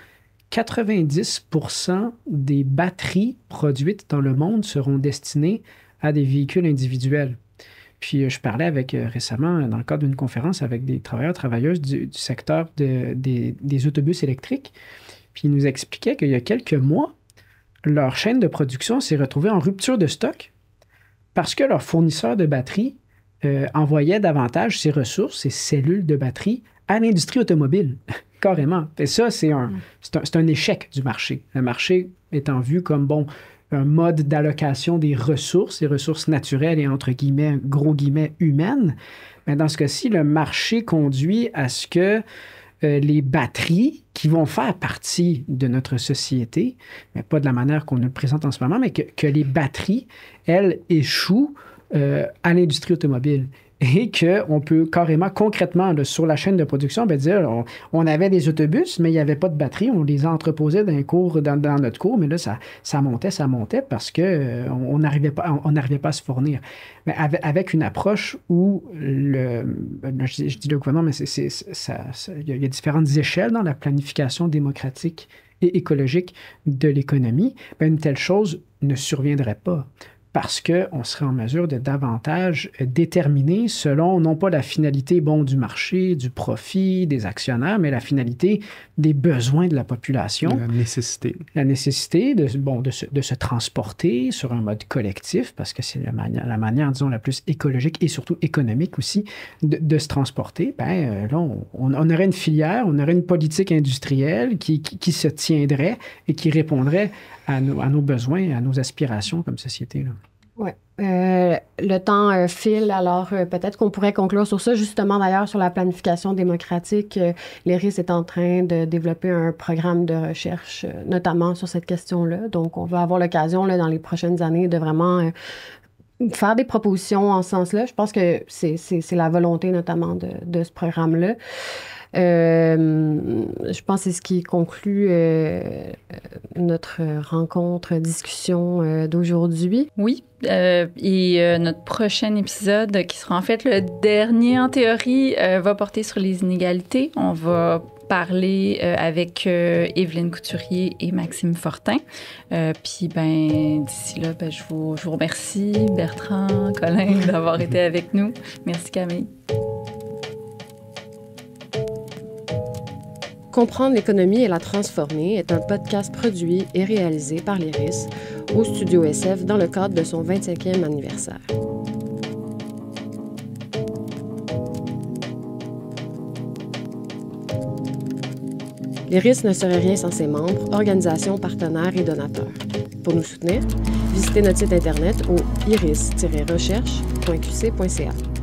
90% des batteries produites dans le monde seront destinées à des véhicules individuels. Puis je parlais récemment, dans le cadre d'une conférence, avec des travailleurs-travailleuses du secteur des autobus électriques. Puis ils nous expliquaient qu'il y a quelques mois, leur chaîne de production s'est retrouvée en rupture de stock parce que leurs fournisseurs de batteries envoyaient davantage ces ressources, ces cellules de batterie, à l'industrie automobile, carrément. Et ça, c'est un échec du marché. Le marché étant vu comme, un mode d'allocation des ressources, les ressources naturelles et entre guillemets, gros guillemets, humaines. Mais dans ce cas-ci, le marché conduit à ce que les batteries qui vont faire partie de notre société, mais pas de la manière qu'on le présente en ce moment, mais que les batteries, elles, échouent à l'industrie automobile. Et qu'on peut carrément, concrètement, là, sur la chaîne de production, dire on avait des autobus, mais il n'y avait pas de batterie. On les entreposait dans notre cours, mais là, ça montait parce qu'on n'arrivait pas à se fournir. Mais avec une approche où, je dis le gouvernement, mais il y a différentes échelles dans la planification démocratique et écologique de l'économie, une telle chose ne surviendrait pas. Parce qu'on serait en mesure de davantage déterminer selon, non pas la finalité du marché, du profit, des actionnaires, mais la finalité des besoins de la population. La nécessité. La nécessité de se transporter sur un mode collectif, parce que c'est la manière, disons, la plus écologique et surtout économique aussi de se transporter. Là, on aurait une filière, on aurait une politique industrielle qui se tiendrait et qui répondrait à nos besoins, à nos aspirations comme société. Oui. Le temps file, alors peut-être qu'on pourrait conclure sur ça. Justement, d'ailleurs, sur la planification démocratique, l'IRIS est en train de développer un programme de recherche, notamment sur cette question-là. Donc, on va avoir l'occasion, dans les prochaines années, de vraiment faire des propositions en ce sens-là. Je pense que c'est la volonté, notamment, de ce programme-là. Je pense que c'est ce qui conclut notre discussion d'aujourd'hui. Oui, et notre prochain épisode, qui sera en fait le dernier en théorie, va porter sur les inégalités. On va parler avec Évelyne Couturier et Maxime Fortin. Puis, d'ici là, je vous remercie, Bertrand, Colin, d'avoir été avec nous. Merci, Camille. Comprendre l'économie et la transformer est un podcast produit et réalisé par l'IRIS au Studio SF dans le cadre de son 25e anniversaire. L'IRIS ne serait rien sans ses membres, organisations, partenaires et donateurs. Pour nous soutenir, visitez notre site internet au iris-recherche.qc.ca.